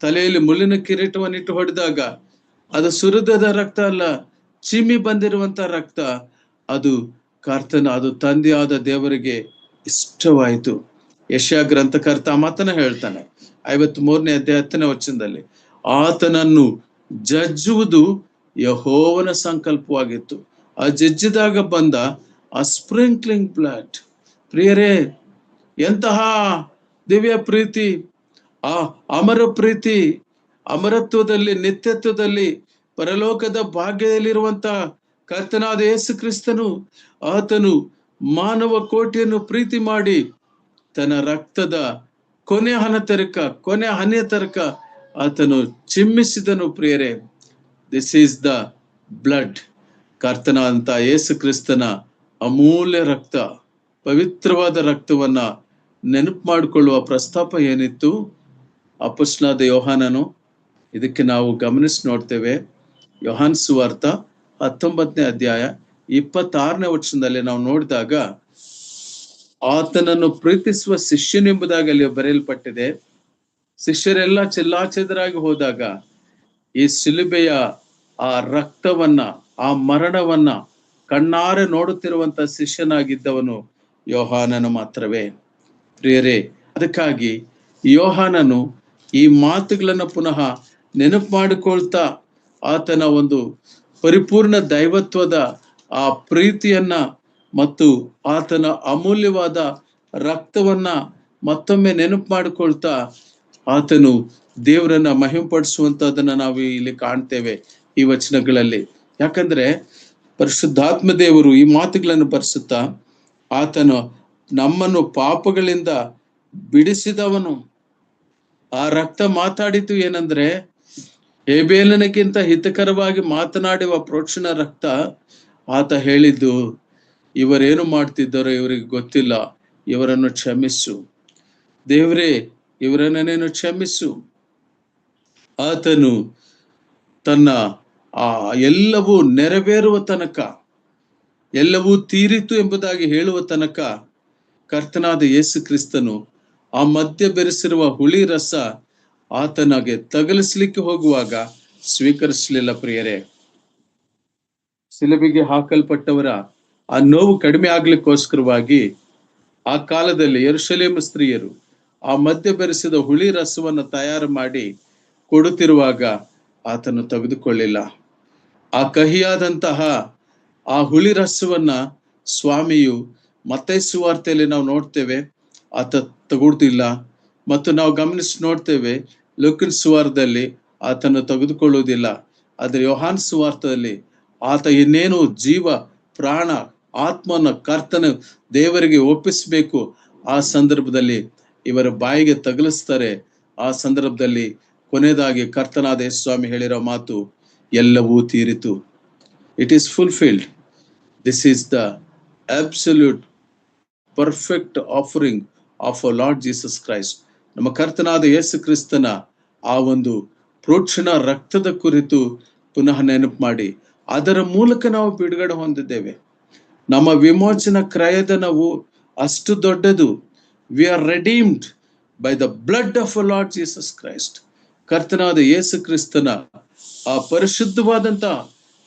ತಲೆಯಲ್ಲಿ ಮುಳ್ಳಿನ ಕಿರೀಟವನ್ನಿಟ್ಟು ಹೊಡೆದಾಗ ಅದು ಸುರಿದ ರಕ್ತ ಅಲ್ಲ, ಚಿಮ್ಮಿ ಬಂದಿರುವಂತ ರಕ್ತ. ಅದು ಅದು ತಂದೆಯಾದ ದೇವರಿಗೆ ಇಷ್ಟವಾಯಿತು. ಯೆಶಾಯ ಗ್ರಂಥಕರ್ತ ಮಾತನ್ನ ಹೇಳ್ತಾನೆ 53ನೇ ಅಧ್ಯಾಯ 10ನೇ ವಚನದಲ್ಲಿ, ಆತನನ್ನು ಜಜ್ಜುವುದು ಯೆಹೋವನ ಸಂಕಲ್ಪವಾಗಿತ್ತು. ಆ ಜಜ್ಜಿದಾಗ ಬಂದ ಆ ಸ್ಪ್ರಿಂಕ್ಲಿಂಗ್ ಬ್ಲಡ್. ಪ್ರಿಯರೇ, ಎಂತಹ ದಿವ್ಯ ಪ್ರೀತಿ, ಆ ಅಮರ ಪ್ರೀತಿ, ಅಮರತ್ವದಲ್ಲಿ, ನಿತ್ಯತ್ವದಲ್ಲಿ, ಪರಲೋಕದ ಭಾಗ್ಯದಲ್ಲಿರುವಂತ ಕರ್ತನಾದ ಯೇಸು ಕ್ರಿಸ್ತನು ಆತನು ಮಾನವ ಕೋಟಿಯನ್ನು ಪ್ರೀತಿ ಮಾಡಿ ತನ್ನ ರಕ್ತದ ಕೊನೆ ಹನಿಯ ತನಕ ಆತನು ಚಿಮ್ಮಿಸಿದನು. ಪ್ರಿಯರೇ, ದಿಸ್ ಈಸ್ ದ ಬ್ಲಡ್. ಕರ್ತನಾದಂತ ಯೇಸು ಕ್ರಿಸ್ತನ ಅಮೂಲ್ಯ ರಕ್ತ, ಪವಿತ್ರವಾದ ರಕ್ತವನ್ನ ನೆನಪು ಮಾಡಿಕೊಳ್ಳುವ ಪ್ರಸ್ತಾಪ ಏನಿತ್ತು ಅಪೊಸ್ತಲನಾದ ಯೋಹಾನನು. ಇದಕ್ಕೆ ನಾವು ಗಮನಿಸಿ ನೋಡ್ತೇವೆ. ಯೋಹಾನ್ ಸುವಾರ್ತ 19ನೇ ಅಧ್ಯಾಯ 26ನೇ ವಚನದಲ್ಲಿ ನಾವು ನೋಡಿದಾಗ, ಆತನನ್ನು ಪ್ರೀತಿಸುವ ಶಿಷ್ಯನೆಂಬುದಾಗಿ ಅಲ್ಲಿ ಬರೆಯಲ್ಪಟ್ಟಿದೆ. ಶಿಷ್ಯರೆಲ್ಲ ಚೆಲ್ಲಾಚೆದರಾಗಿ ಹೋದಾಗ ಈ ಶಿಲುಬೆಯ ಆ ರಕ್ತವನ್ನ, ಆ ಮರಣವನ್ನ ಕಣ್ಣಾರೆ ನೋಡುತ್ತಿರುವಂತ ಶಿಷ್ಯನಾಗಿದ್ದವನು ಯೋಹಾನನು ಮಾತ್ರವೇ. ಪ್ರಿಯರೇ, ಅದಕ್ಕಾಗಿ ಯೋಹಾನನು ಈ ಮಾತುಗಳನ್ನ ಪುನಃ ನೆನಪು ಮಾಡಿಕೊಳ್ತಾ ಆತನ ಒಂದು ಪರಿಪೂರ್ಣ ದೈವತ್ವದ ಆ ಪ್ರೀತಿಯನ್ನ ಮತ್ತು ಆತನ ಅಮೂಲ್ಯವಾದ ರಕ್ತವನ್ನ ಮತ್ತೊಮ್ಮೆ ನೆನಪು ಮಾಡಿಕೊಳ್ತಾ ಆತನು ದೇವರನ್ನ ಮಹಿಮೆಪಡಿಸುವಂತದನ್ನ ನಾವು ಇಲ್ಲಿ ಕಾಣ್ತೇವೆ ಈ ವಚನಗಳಲ್ಲಿ. ಯಾಕಂದ್ರೆ ಪರಿಶುದ್ಧಾತ್ಮ ದೇವರು ಈ ಮಾತುಗಳನ್ನು ಬರೆಸುತ್ತಾ, ಆತನು ನಮ್ಮನ್ನು ಪಾಪಗಳಿಂದ ಬಿಡಿಸಿದವನು. ಆ ರಕ್ತ ಮಾತಾಡಿತು ಏನಂದ್ರೆ, ಹೇಬೇಲನಿಗಿಂತ ಹಿತಕರವಾಗಿ ಮಾತನಾಡುವ ಪ್ರೋಕ್ಷಣ ರಕ್ತ. ಆತ ಹೇಳಿದ್ದು, ಇವರೇನು ಮಾಡ್ತಿದ್ದಾರೋ ಇವರಿಗೆ ಗೊತ್ತಿಲ್ಲ, ಇವರನ್ನು ಕ್ಷಮಿಸು ದೇವರೇ, ಇವರನ್ನೇನು ಕ್ಷಮಿಸು. ಆತನು ತನ್ನ ಎಲ್ಲವೂ ನೆರವೇರುವ ತನಕ, ಎಲ್ಲವೂ ತೀರಿತು ಎಂಬುದಾಗಿ ಹೇಳುವ ತನಕ ಕರ್ತನಾದ ಯೇಸು ಕ್ರಿಸ್ತನು ಆ ಮಧ್ಯ ಬೆರೆಸಿರುವ ಹುಳಿ ರಸ ಆತನಿಗೆ ತಗಲಿಸ್ಲಿಕ್ಕೆ ಹೋಗುವಾಗ ಸ್ವೀಕರಿಸಲಿಲ್ಲ. ಪ್ರಿಯರೇ, ಶಿಲುಬೆಗೆ ಹಾಕಲ್ಪಟ್ಟವರ ಆ ನೋವು ಕಡಿಮೆ ಆಗ್ಲಿಕ್ಕೋಸ್ಕರವಾಗಿ ಆ ಕಾಲದಲ್ಲಿ ಯೆರೂಸಲೇಮ್ ಸ್ತ್ರೀಯರು ಆ ಮಧ್ಯ ಬೆರೆಸಿದ ಹುಳಿ ರಸವನ್ನು ತಯಾರು ಮಾಡಿ ಕೊಡುತ್ತಿರುವಾಗ ಆತನು ತೆಗೆದುಕೊಳ್ಳಿಲ್ಲ. ಆ ಕಹಿಯಾದಂತಹ ಆ ಹುಳಿ ರಸವನ್ನ ಸ್ವಾಮಿಯು ಮತ್ತಾಯ ಸುವಾರ್ತೆಯಲ್ಲಿ ನಾವು ನೋಡ್ತೇವೆ, ಆತ ತಗೊಳ್ತಿಲ್ಲ. ಮತ್ತು ನಾವು ಗಮನಿಸಿ ನೋಡ್ತೇವೆ, ಲೂಕನ ಸುವಾರ್ತೆಯಲ್ಲಿ ಆತನು ತೆಗೆದುಕೊಳ್ಳುವುದಿಲ್ಲ. ಆದ್ರೆ ಯೋಹಾನ್ ಸುವಾರ್ತೆಯಲ್ಲಿ ಆತ ಇನ್ನೇನು ಜೀವ, ಪ್ರಾಣ, ಆತ್ಮನ ಕರ್ತನ ದೇವರಿಗೆ ಒಪ್ಪಿಸಬೇಕು. ಆ ಸಂದರ್ಭದಲ್ಲಿ ಇವರ ಬಾಯಿಗೆ ತಗಲಿಸ್ತಾರೆ. ಆ ಸಂದರ್ಭದಲ್ಲಿ ಕೊನೆಯದಾಗಿ ಕರ್ತನಾದ ಯೇಸು ಸ್ವಾಮಿ ಹೇಳಿರೋ ಮಾತು, ಎಲ್ಲವೂ ತೀರಿತು. It is fulfilled. This is the absolute perfect offering of a Lord Jesus Christ. ನಮ್ಮ ಕರ್ತನಾದ ಯೇಸು ಕ್ರಿಸ್ತನ ಆ ಒಂದು ಪ್ರೋಕ್ಷಣ ರಕ್ತದ ಕುರಿತು ಪುನಃ ನೆನಪು ಮಾಡಿ ಅದರ ಮೂಲಕ ನಾವು ಬಿಡುಗಡೆ ಹೊಂದಿದ್ದೇವೆ. ನಮ್ಮ ವಿಮೋಚನ ಕ್ರಯಧನವು ಅಷ್ಟು ದೊಡ್ಡದು. We are redeemed by the blood of lord Jesus Christ. ಕರ್ತನಾದ ಯೇಸು ಕ್ರಿಸ್ತನ ಆ ಪರಿಶುದ್ಧವಾದಂತ,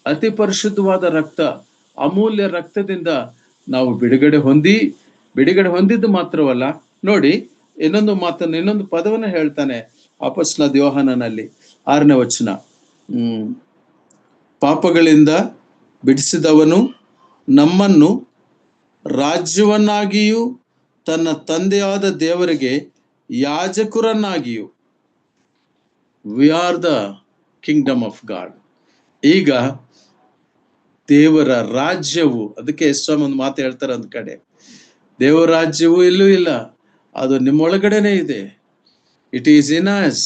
ಅತಿ ಪರಿಶುದ್ಧವಾದ ರಕ್ತ, ಅಮೂಲ್ಯ ರಕ್ತದಿಂದ ನಾವು ಬಿಡುಗಡೆ ಹೊಂದಿದ್ದು ಮಾತ್ರವಲ್ಲ, ನೋಡಿ ಇನ್ನೊಂದು ಪದವನ್ನು ಹೇಳ್ತಾನೆ ಅಪೊಸ್ತಲನಾದ ಯೋಹಾನನಲ್ಲಿ 6ನೇ ವಚನ. ಪಾಪಗಳಿಂದ ಬಿಡಿಸಿದವನು ನಮ್ಮನ್ನು ರಾಜ್ಯವನ್ನಾಗಿಯೂ ತನ್ನ ತಂದೆಯಾದ ದೇವರಿಗೆ ಯಾಜಕರನ್ನಾಗಿಯೂ, we are the kingdom of God. ಈಗ ದೇವರ ರಾಜ್ಯವು, ಅದಕ್ಕೆ ಸ್ವಾಮಿ ಒಂದು ಮಾತು ಹೇಳ್ತಾರೆ ಒಂದ್ ಕಡೆ, ದೇವರ ರಾಜ್ಯವು ಇಲ್ಲೂ ಇಲ್ಲ, ಅದು ನಿಮ್ಮೊಳಗಡೆನೆ ಇದೆ. It is in us.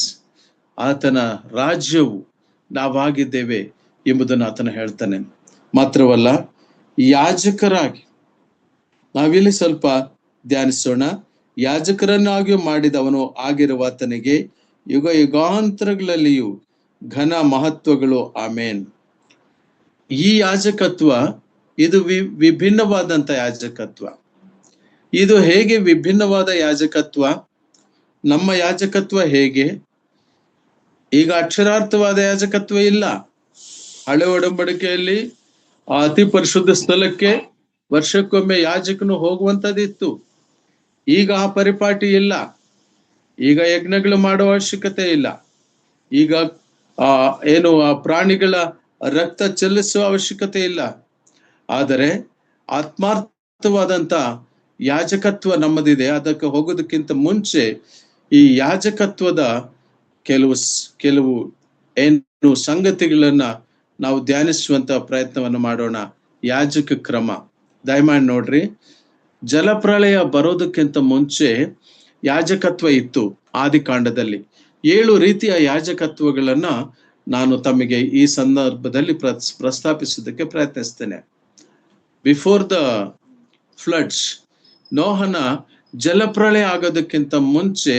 ಆತನ ರಾಜ್ಯವು ನಾವಾಗಿದ್ದೇವೆ ಎಂಬುದನ್ನು ಆತನ ಹೇಳ್ತಾನೆ. ಮಾತ್ರವಲ್ಲ, ಯಾಜಕರಾಗಿ ನಾವಿಲ್ಲಿ ಸ್ವಲ್ಪ ಧ್ಯಾನಿಸೋಣ. ಯಾಜಕರನ್ನಾಗಿ ಮಾಡಿದವನು ಆಗಿರುವ ಆತನಿಗೆ ಯುಗ ಯುಗಾಂತರಗಳಲ್ಲಿಯೂ ಘನ ಮಹತ್ವಗಳು. ಆಮೇನ್. ಈ ಯಾಜಕತ್ವ ಇದು ವಿಭಿನ್ನವಾದಂತ ಯಾಜಕತ್ವ. ಇದು ಹೇಗೆ ವಿಭಿನ್ನವಾದ ಯಾಜಕತ್ವ? ನಮ್ಮ ಯಾಜಕತ್ವ ಹೇಗೆ? ಈಗ ಅಕ್ಷರಾರ್ಥವಾದ ಯಾಜಕತ್ವ ಇಲ್ಲ. ಹಳೆ ಒಡಂಬಡಿಕೆಯಲ್ಲಿ ಆ ಅತಿ ಪರಿಶುದ್ಧ ಸ್ಥಳಕ್ಕೆ ವರ್ಷಕ್ಕೊಮ್ಮೆ ಯಾಜಕನು ಹೋಗುವಂತದಿತ್ತು. ಈಗ ಆ ಪರಿಪಾಟಿ ಇಲ್ಲ. ಈಗ ಯಜ್ಞಗಳು ಮಾಡುವ ಅವಶ್ಯಕತೆ ಇಲ್ಲ. ಈಗ ಆ ಪ್ರಾಣಿಗಳ ರಕ್ತ ಚೆಲ್ಲಿಸುವ ಅವಶ್ಯಕತೆ ಇಲ್ಲ. ಆದರೆ ಆತ್ಮಾರ್ಥವಾದಂತ ಯಾಜಕತ್ವ ನಮ್ಮದಿದೆ. ಅದಕ್ಕೆ ಹೋಗೋದಕ್ಕಿಂತ ಮುಂಚೆ ಈ ಯಾಜಕತ್ವದ ಕೆಲವು ಏನು ಸಂಗತಿಗಳನ್ನ ನಾವು ಧ್ಯಾನಿಸುವಂತ ಪ್ರಯತ್ನವನ್ನು ಮಾಡೋಣ. ಯಾಜಕ ಕ್ರಮ ದಯಮಾಡಿ ನೋಡ್ರಿ. ಜಲಪ್ರಳಯ ಬರೋದಕ್ಕಿಂತ ಮುಂಚೆ ಯಾಜಕತ್ವ ಇತ್ತು. ಆದಿಕಾಂಡದಲ್ಲಿ 7 ರೀತಿಯ ಯಾಜಕತ್ವಗಳನ್ನ ನಾನು ತಮಗೆ ಈ ಸಂದರ್ಭದಲ್ಲಿ ಪ್ರಸ್ತಾಪಿಸೋದಕ್ಕೆ ಪ್ರಯತ್ನಿಸ್ತೇನೆ. ಬಿಫೋರ್ ದ ಫ್ಲಡ್ಸ್, ನೋಹನ ಜಲಪ್ರಳಯ ಆಗೋದಕ್ಕಿಂತ ಮುಂಚೆ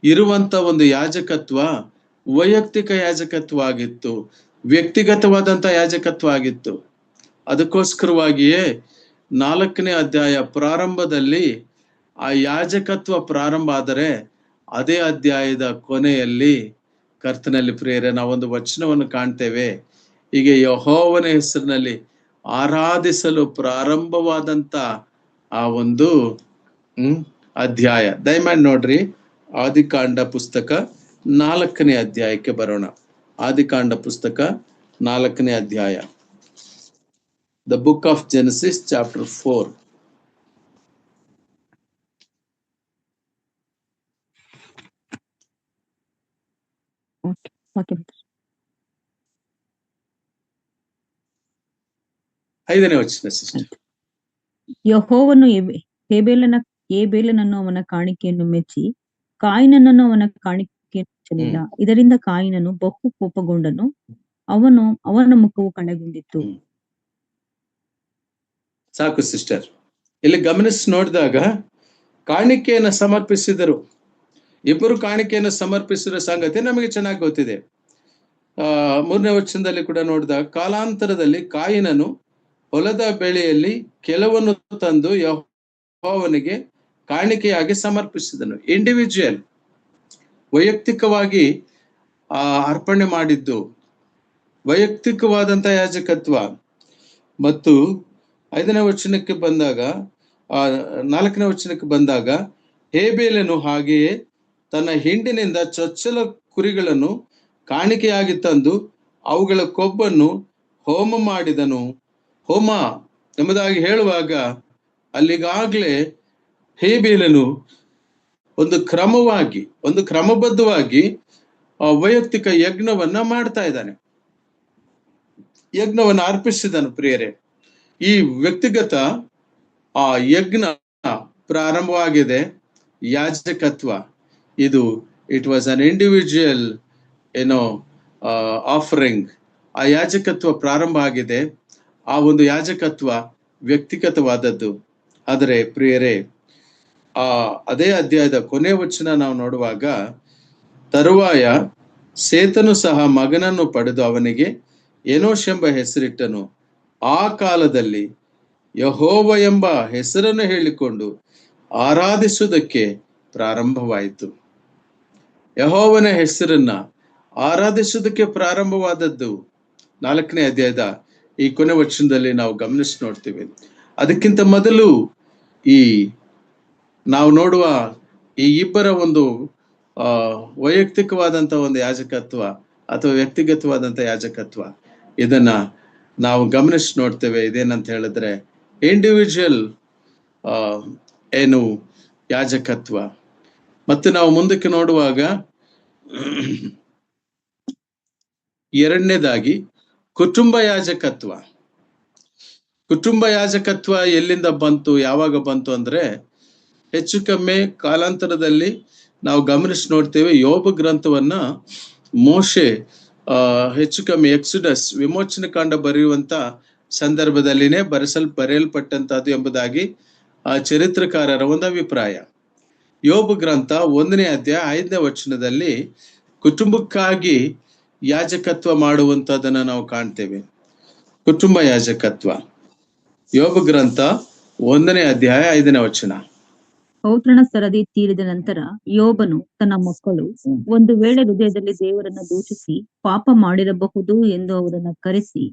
ಇರುವಂತ ಒಂದು ಯಾಜಕತ್ವ ವೈಯಕ್ತಿಕ ಯಾಜಕತ್ವ ಆಗಿತ್ತು, ವ್ಯಕ್ತಿಗತವಾದಂತ ಯಾಜಕತ್ವ ಆಗಿತ್ತು. ಅದಕ್ಕೋಸ್ಕರವಾಗಿಯೇ 4ನೇ ಅಧ್ಯಾಯ ಪ್ರಾರಂಭದಲ್ಲಿ ಆ ಯಾಜಕತ್ವ ಪ್ರಾರಂಭ ಆದರೆ ಅದೇ ಅಧ್ಯಾಯದ ಕೊನೆಯಲ್ಲಿ ಕರ್ತನಲ್ಲಿ ಪ್ರಿಯರೇ ನಾವೊಂದು ವಚನವನ್ನು ಕಾಣ್ತೇವೆ. ಹೀಗೆ ಯೆಹೋವನ ಹೆಸರಿನಲ್ಲಿ ಆರಾಧಿಸಲು ಪ್ರಾರಂಭವಾದಂತ ಆ ಒಂದು ಅಧ್ಯಾಯ. ದಯಮಾಡಿ ನೋಡ್ರಿ, ಆದಿಕಾಂಡ ಪುಸ್ತಕ 4ನೇ ಅಧ್ಯಾಯಕ್ಕೆ ಬರೋಣ. ಆದಿಕಾಂಡ ಪುಸ್ತಕ 4ನೇ ಅಧ್ಯಾಯ, the book of Genesis chapter 4. ಐದನೇ ವಚನ ಸಿಸ್ಟರ್. ಯೆಹೋವನು ಹೇಬೇಲನನ್ನು ಅವನ ಕಾಣಿಕೆಯನ್ನು ಮೆಚ್ಚಿ ಕಾಯಿನನನ್ನು ಅವನ ಕಾಣಿಕೆಯನ್ನು ಮೆಚ್ಚಲಿಲ್ಲ. ಇದರಿಂದ ಕಾಯಿನನು ಬಹು ಕೋಪಗೊಂಡನು, ಅವನ ಮುಖವು ಕಣಗುಂದಿತ್ತು. ಸಾಕು ಸಿಸ್ಟರ್. ಇಲ್ಲಿ ಗಮನಿಸಿ ನೋಡಿದಾಗ ಕಾಣಿಕೆಯನ್ನು ಸಮರ್ಪಿಸಿದರು. ಇಬ್ಬರು ಕಾಣಿಕೆಯನ್ನು ಸಮರ್ಪಿಸಿದ ಸಂಗತಿ ನಮಗೆ ಚೆನ್ನಾಗಿ ಗೊತ್ತಿದೆ. 3ನೇ ವಚನದಲ್ಲಿ ಕೂಡ ನೋಡಿದಾಗ, ಕಾಲಾಂತರದಲ್ಲಿ ಕಾಯಿನನು ಹೊಲದ ಬೆಳೆಯಲ್ಲಿ ಕೆಲವನ್ನು ತಂದು ಯೆಹೋವನಿಗೆ ಕಾಣಿಕೆಯಾಗಿ ಸಮರ್ಪಿಸಿದನು. ಇಂಡಿವಿಜುವಲ್, ವೈಯಕ್ತಿಕವಾಗಿ ಅರ್ಪಣೆ ಮಾಡಿದ್ದು ವೈಯಕ್ತಿಕವಾದಂತ ಯಾಜಕತ್ವ. ಮತ್ತು 5ನೇ ವಚನಕ್ಕೆ ಬಂದಾಗ, 4ನೇ ವಚನಕ್ಕೆ ಬಂದಾಗ, ಹೇಬೇಲನು ಹಾಗೆಯೇ ತನ್ನ ಹಿಂಡಿನಿಂದ ಚೊಚ್ಚಲ ಕುರಿಗಳನ್ನು ಕಾಣಿಕೆಯಾಗಿ ತಂದು ಅವುಗಳ ಕೊಬ್ಬನ್ನು ಹೋಮ ಮಾಡಿದನು. ಹೋಮ ಎಂಬುದಾಗಿ ಹೇಳುವಾಗ ಅಲ್ಲಿಗಾಗ್ಲೇ ಹೇಬೇಲನು ಒಂದು ಕ್ರಮಬದ್ಧವಾಗಿ ವೈಯಕ್ತಿಕ ಯಜ್ಞವನ್ನ ಮಾಡ್ತಾ ಇದ್ದಾನೆ, ಯಜ್ಞವನ್ನು ಅರ್ಪಿಸಿದನು. ಪ್ರಿಯರೇ, ಈ ವ್ಯಕ್ತಿಗತ ಯಜ್ಞ ಪ್ರಾರಂಭವಾಗಿದೆ. ಯಾಜಕತ್ವ ಇದು it was an individual offering. ಆ ಯಾಜಕತ್ವ ಪ್ರಾರಂಭ ಆಗಿದೆ. ಆ ಒಂದು ಯಾಜಕತ್ವ ವ್ಯಕ್ತಿಗತವಾದದ್ದು. ಆದರೆ ಪ್ರಿಯರೇ, ಅದೇ ಅಧ್ಯಾಯದ ಕೊನೆ ವಚನ ನಾವು ನೋಡುವಾಗ, ತರುವಾಯ ಸೇತನು ಸಹ ಮಗನನ್ನು ಪಡೆದು ಅವನಿಗೆ ಎನೋಷ್ ಎಂಬ ಹೆಸರಿಟ್ಟನು. ಆ ಕಾಲದಲ್ಲಿ ಯೆಹೋವ ಎಂಬ ಹೆಸರನ್ನು ಹೇಳಿಕೊಂಡು ಆರಾಧಿಸುವುದಕ್ಕೆ ಪ್ರಾರಂಭವಾಯಿತು. ಯೆಹೋವನ ಹೆಸರನ್ನ ಆರಾಧಿಸುವುದಕ್ಕೆ ಪ್ರಾರಂಭವಾದದ್ದು 4ನೇ ಅಧ್ಯಾಯದ ಈ ಕೊನೆ ವಚನದಲ್ಲಿ ನಾವು ಗಮನಿಸಿ ನೋಡ್ತೀವಿ. ಅದಕ್ಕಿಂತ ಮೊದಲು ಈ ನಾವು ನೋಡುವ ಈ ಇಬ್ಬರ ಒಂದು ವೈಯಕ್ತಿಕವಾದಂತ ಒಂದು ಯಾಜಕತ್ವ ಅಥವಾ ವ್ಯಕ್ತಿಗತವಾದಂತ ಯಾಜಕತ್ವ, ಇದನ್ನ ನಾವು ಗಮನಿಸಿ ನೋಡ್ತೇವೆ. ಇದೇನಂತ ಹೇಳಿದ್ರೆ ಇಂಡಿವಿಜುವಲ್ ಏನು ಯಾಜಕತ್ವ. ಮತ್ತು ನಾವು ಮುಂದಕ್ಕೆ ನೋಡುವಾಗ ಎರಡನೇದಾಗಿ ಕುಟುಂಬ ಯಾಜಕತ್ವ. ಕುಟುಂಬ ಯಾಜಕತ್ವ ಎಲ್ಲಿಂದ ಬಂತು, ಯಾವಾಗ ಬಂತು ಅಂದ್ರೆ ಹೆಚ್ಚು ಕಮ್ಮಿ ಕಾಲಾಂತರದಲ್ಲಿ ನಾವು ಗಮನಿಸಿ ನೋಡ್ತೇವೆ. ಯೋಬ ಗ್ರಂಥವನ್ನ ಮೋಶೆ ಹೆಚ್ಚು ಕಮ್ಮಿ ಎಕ್ಸುಡಸ್ ವಿಮೋಚನೆ ಕಾಂಡ ಬರೆಯುವಂತ ಸಂದರ್ಭದಲ್ಲಿನೇ ಬರೆಯಲ್ಪಟ್ಟಂತಹದ್ದು ಎಂಬುದಾಗಿ ಆ ಚರಿತ್ರಕಾರರ ಒಂದು ಅಭಿಪ್ರಾಯ. ಯೋಬ ಗ್ರಂಥ 1ನೇ ಅಧ್ಯಾಯ 5ನೇ ವಚನದಲ್ಲಿ ಕುಟುಂಬಕ್ಕಾಗಿ ಯಾಜಕತ್ವ ಮಾಡುವಂತದನ್ನ ನಾವು ಕಾಣ್ತೇವೆ. ಕುಟುಂಬ ಯಾಜಕತ್ವ, ಯೋಬ ಗ್ರಂಥ 1ನೇ ಅಧ್ಯಾಯ 5ನೇ ವಚನ. ಔತಣ ಸರದಿ ತೀರಿದ ನಂತರ ಯೋಬನು ತನ್ನ ಮಕ್ಕಳು ಒಂದು ವೇಳೆ ಹೃದಯದಲ್ಲಿ ದೇವರನ್ನ ದೂಷಿಸಿ ಪಾಪ ಮಾಡಿರಬಹುದು ಎಂದು ಅವರನ್ನ ಕರೆಸಿ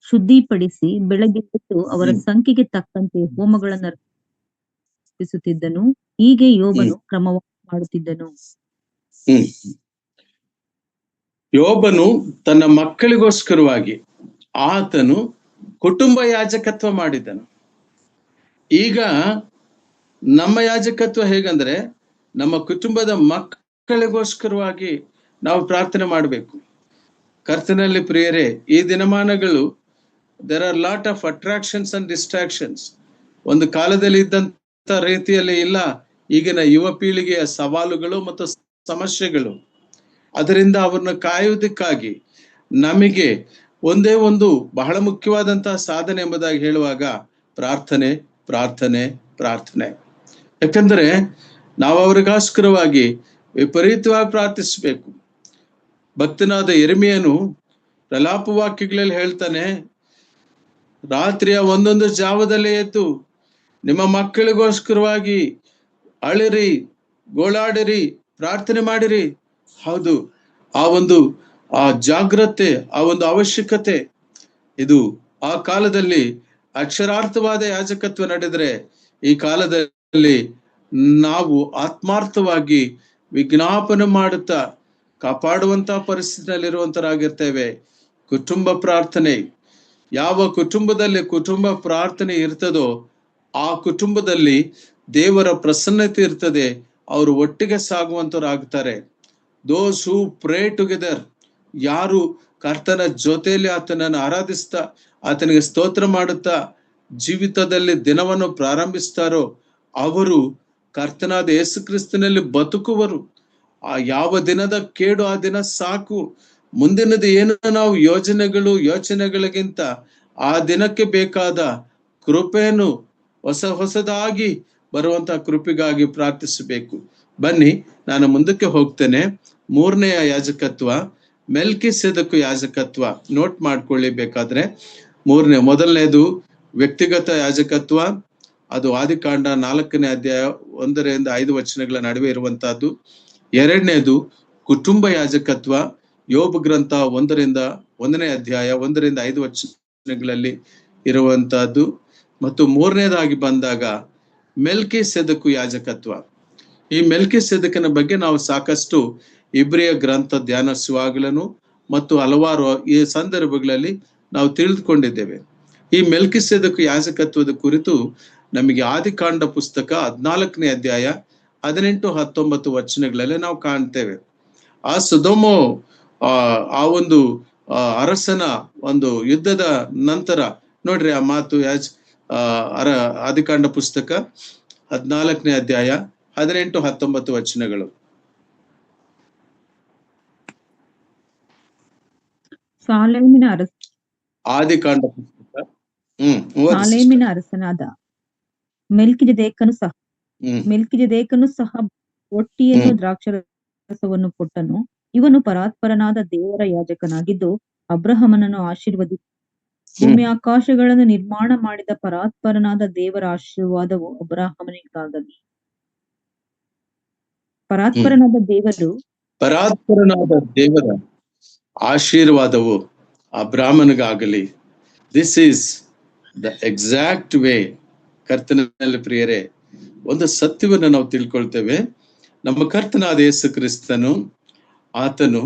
ಶುದ್ಧಿಪಡಿಸಿ ಬೆಳಗ್ಗೆ ಎದ್ದು ಅವರ ಸಂಖ್ಯೆಗೆ ತಕ್ಕಂತೆ ಹೋಮಗಳನ್ನು ಅರ್ಪಿಸುತ್ತಿದ್ದನು. ಹೀಗೆ ಯೋಬನು ಕ್ರಮವಾಗಿ ಮಾಡುತ್ತಿದ್ದನು. ಯೋಬನು ತನ್ನ ಮಕ್ಕಳಿಗೋಸ್ಕರವಾಗಿ ಆತನು ಕುಟುಂಬ ಯಾಜಕತ್ವ ಮಾಡಿದನು. ಈಗ ನಮ್ಮ ಯಾಜಕತ್ವ ಹೇಗಂದ್ರೆ ನಮ್ಮ ಕುಟುಂಬದ ಮಕ್ಕಳಿಗೋಸ್ಕರವಾಗಿ ನಾವು ಪ್ರಾರ್ಥನೆ ಮಾಡಬೇಕು. ಕರ್ತನಲ್ಲಿ ಪ್ರಿಯರೇ, ಈ ದಿನಮಾನಗಳು there are lot of attractions and distractions. ಒಂದು ಕಾಲದಲ್ಲಿ ಇದ್ದಂತ ರೀತಿಯಲ್ಲಿ ಇಲ್ಲ ಈಗಿನ ಯುವ ಪೀಳಿಗೆಯ ಸವಾಲುಗಳು ಮತ್ತು ಸಮಸ್ಯೆಗಳು. ಅದರಿಂದ ಅವ್ರನ್ನ ಕಾಯುವುದಕ್ಕಾಗಿ ನಮಗೆ ಒಂದೇ ಒಂದು ಬಹಳ ಮುಖ್ಯವಾದಂತಹ ಸಾಧನೆ ಎಂಬುದಾಗಿ ಹೇಳುವಾಗ ಪ್ರಾರ್ಥನೆ, ಪ್ರಾರ್ಥನೆ, ಪ್ರಾರ್ಥನೆ. ಯಾಕಂದ್ರೆ ನಾವು ಅವರಿಗೋಸ್ಕರವಾಗಿ ವಿಪರೀತವಾಗಿ ಪ್ರಾರ್ಥಿಸಬೇಕು. ಭಕ್ತನಾದ ಯೆರೆಮೀಯನು ಪ್ರಲಾಪ ವಾಕ್ಯಗಳಲ್ಲಿ ಹೇಳ್ತಾನೆ, ರಾತ್ರಿಯ ಒಂದೊಂದು ಜಾವದಲ್ಲಿ ಎದ್ದು ನಿಮ್ಮ ಮಕ್ಕಳಿಗೋಸ್ಕರವಾಗಿ ಅಳಿರಿ, ಗೋಳಾಡಿರಿ, ಪ್ರಾರ್ಥನೆ ಮಾಡಿರಿ. ಹೌದು, ಆ ಜಾಗ್ರತೆ, ಆ ಒಂದು ಅವಶ್ಯಕತೆ ಇದು ಆ ಕಾಲದಲ್ಲಿ ಅಕ್ಷರಾರ್ಥವಾದ ಯಾಜಕತ್ವ ನಡೆದ್ರೆ ಈ ಕಾಲದಲ್ಲಿ ನಾವು ಆತ್ಮಾರ್ಥವಾಗಿ ವಿಜ್ಞಾಪನೆ ಮಾಡುತ್ತಾ ಕಾಪಾಡುವಂತಹ ಪರಿಸ್ಥಿತಿಯಲ್ಲಿರುವಂತರಾಗಿರ್ತೇವೆ. ಕುಟುಂಬ ಪ್ರಾರ್ಥನೆ, ಯಾವ ಕುಟುಂಬದಲ್ಲಿ ಕುಟುಂಬ ಪ್ರಾರ್ಥನೆ ಇರ್ತದೋ ಆ ಕುಟುಂಬದಲ್ಲಿ ದೇವರ ಪ್ರಸನ್ನತೆ ಇರ್ತದೆ. ಅವರು ಒಟ್ಟಿಗೆ ಸಾಗುವಂತರಾಗ್ತಾರೆ. ದೋಸ್ ಹೂ ಪ್ರೇ ಟುಗೆದರ್, ಯಾರು ಕರ್ತನ ಜೊತೆಯಲ್ಲಿ ಆತನನ್ನು ಆರಾಧಿಸ್ತಾ ಆತನಿಗೆ ಸ್ತೋತ್ರ ಮಾಡುತ್ತಾ ಜೀವಿತದಲ್ಲಿ ದಿನವನ್ನು ಪ್ರಾರಂಭಿಸ್ತಾರೋ ಅವರು ಕರ್ತನಾದ ಯೇಸು ಕ್ರಿಸ್ತನಲ್ಲಿ ಬದುಕುವರು. ಆ ಯಾವ ದಿನದ ಕೇಡು ಆ ದಿನ ಸಾಕು. ಮುಂದಿನದು ಏನು ನಾವು ಯೋಚನೆಗಳಿಗಿಂತ ಆ ದಿನಕ್ಕೆ ಬೇಕಾದ ಕೃಪೆಯನ್ನು ಹೊಸದಾಗಿ ಬರುವಂತಹ ಕೃಪೆಗಾಗಿ ಪ್ರಾರ್ಥಿಸಬೇಕು. ಬನ್ನಿ, ನಾನು ಮುಂದಕ್ಕೆ ಹೋಗ್ತೇನೆ. 3ನೇ ಯಾಜಕತ್ವ ಮೆಲ್ಕಿಸೆದೆಕು ಯಾಜಕತ್ವ. ನೋಟ್ ಮಾಡ್ಕೊಳ್ಳಿ ಬೇಕಾದ್ರೆ. ಮೊದಲನೇದು ವ್ಯಕ್ತಿಗತ ಯಾಜಕತ್ವ, ಅದು ಆದಿಕಾಂಡ 4ನೇ ಅಧ್ಯಾಯ 1ರಿಂದ 5 ವಚನಗಳ ನಡುವೆ ಇರುವಂತಹದ್ದು. ಎರಡನೇದು ಕುಟುಂಬ ಯಾಜಕತ್ವ, ಯೋಬ ಗ್ರಂಥ 1ನೇ ಅಧ್ಯಾಯ 1ರಿಂದ 5 ವಚನಗಳಲ್ಲಿ ಇರುವಂತಹದ್ದು. ಮತ್ತು 3ನೇದಾಗಿ ಬಂದಾಗ ಮೆಲ್ಕಿಸೆದೆಕು ಯಾಜಕತ್ವ. ಈ ಮೆಲ್ಕಿಸೆದೆಕನ ಬಗ್ಗೆ ನಾವು ಸಾಕಷ್ಟು ಇಬ್ರಿಯ ಗ್ರಂಥ ಧ್ಯಾನಿಸುವಾಗಲೂ ಮತ್ತು ಹಲವಾರು ಈ ಸಂದರ್ಭಗಳಲ್ಲಿ ನಾವು ತಿಳಿದುಕೊಂಡಿದ್ದೇವೆ. ಈ ಮೆಲ್ಕಿಸೆದೆಕು ಯಾಜಕತ್ವದ ಕುರಿತು ನಮಗೆ ಆದಿಕಾಂಡ ಪುಸ್ತಕ 14ನೇ ಅಧ್ಯಾಯ 18-19 ವಚನಗಳಲ್ಲಿ ನಾವು ಕಾಣ್ತೇವೆ. ಆ ಸೊದೋಮ ಆ ಒಂದು ಅರಸನ ಒಂದು ಯುದ್ಧದ ನಂತರ ನೋಡ್ರಿ ಆ ಮಾತು ಆದಿಕಾಂಡ ಪುಸ್ತಕ 14ನೇ ಅಧ್ಯಾಯ 18-19 ವಚನಗಳು. ಆದಿಕಾಂಡ ಪುಸ್ತಕ ಸಾಲೇಮಿನ ಅರಸನಾದ ಮೆಲ್ಕಿಜೆದೇಕನು ಸಹ ರೊಟ್ಟಿಯನ್ನು ದ್ರಾಕ್ಷಾರಸವನ್ನು ಕೊಟ್ಟನು. ಇವನು ಪರಾತ್ಪರನಾದ ದೇವರ ಯಾಜಕನಾಗಿದ್ದು ಅಬ್ರಹಾಮನನ್ನು ಆಶೀರ್ವದಿಸಿ ಭೂಮಿ ಆಕಾಶಗಳನ್ನು ನಿರ್ಮಾಣ ಮಾಡಿದ ಪರಾತ್ಪರನಾದ ದೇವರ ಆಶೀರ್ವಾದವು ಅಬ್ರಹಾಮನಿಗಾಗಲಿ. ಪರಾತ್ಪರನಾದ ದೇವರು ಪರಾತ್ಪರನಾದ ದೇವರ ಆಶೀರ್ವಾದವು ಅಬ್ರಾಹ್ಮನಿಗಾಗಲಿ. This is the exact way. ಕರ್ತನಲ್ಲಿ ಪ್ರಿಯರೇ, ಒಂದು ಸತ್ಯವನ್ನು ನಾವು ತಿಳ್ಕೊಳ್ತೇವೆ. ನಮ್ಮ ಕರ್ತನಾದ ಯೇಸು ಕ್ರಿಸ್ತನು, ಆತನು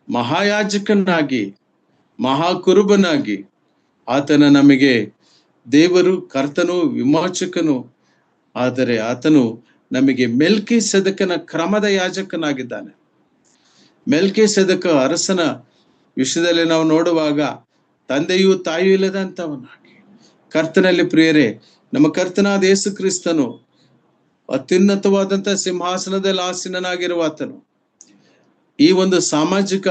ಮಹಾಯಾಜಕನಾಗಿ, ಮಹಾಕುರುಬನಾಗಿ, ಆತನ ನಮಗೆ ದೇವರು, ಕರ್ತನು, ವಿಮೋಚಕನು. ಆದರೆ ಆತನು ನಮಗೆ ಮೆಲ್ಕಿಸೆದಕನ ಕ್ರಮದ ಯಾಜಕನಾಗಿದ್ದಾನೆ. ಮೆಲ್ಕಿಸೆದಕ ಅರಸನ ವಿಷಯದಲ್ಲಿ ನಾವು ನೋಡುವಾಗ ತಂದೆಯೂ ತಾಯಿಯೂ ಇಲ್ಲದಂತವನಾಗಿ, ಕರ್ತನಲ್ಲಿ ಪ್ರಿಯರೇ, ನಮ್ಮ ಕರ್ತನಾದ ಯೇಸು ಕ್ರಿಸ್ತನು ಅತ್ಯುನ್ನತವಾದಂತಹ ಸಿಂಹಾಸನದಲ್ಲಿ ಆಸೀನನಾಗಿರುವ ಆತನು. ಈ ಒಂದು ಸಾಮಾಜಿಕ,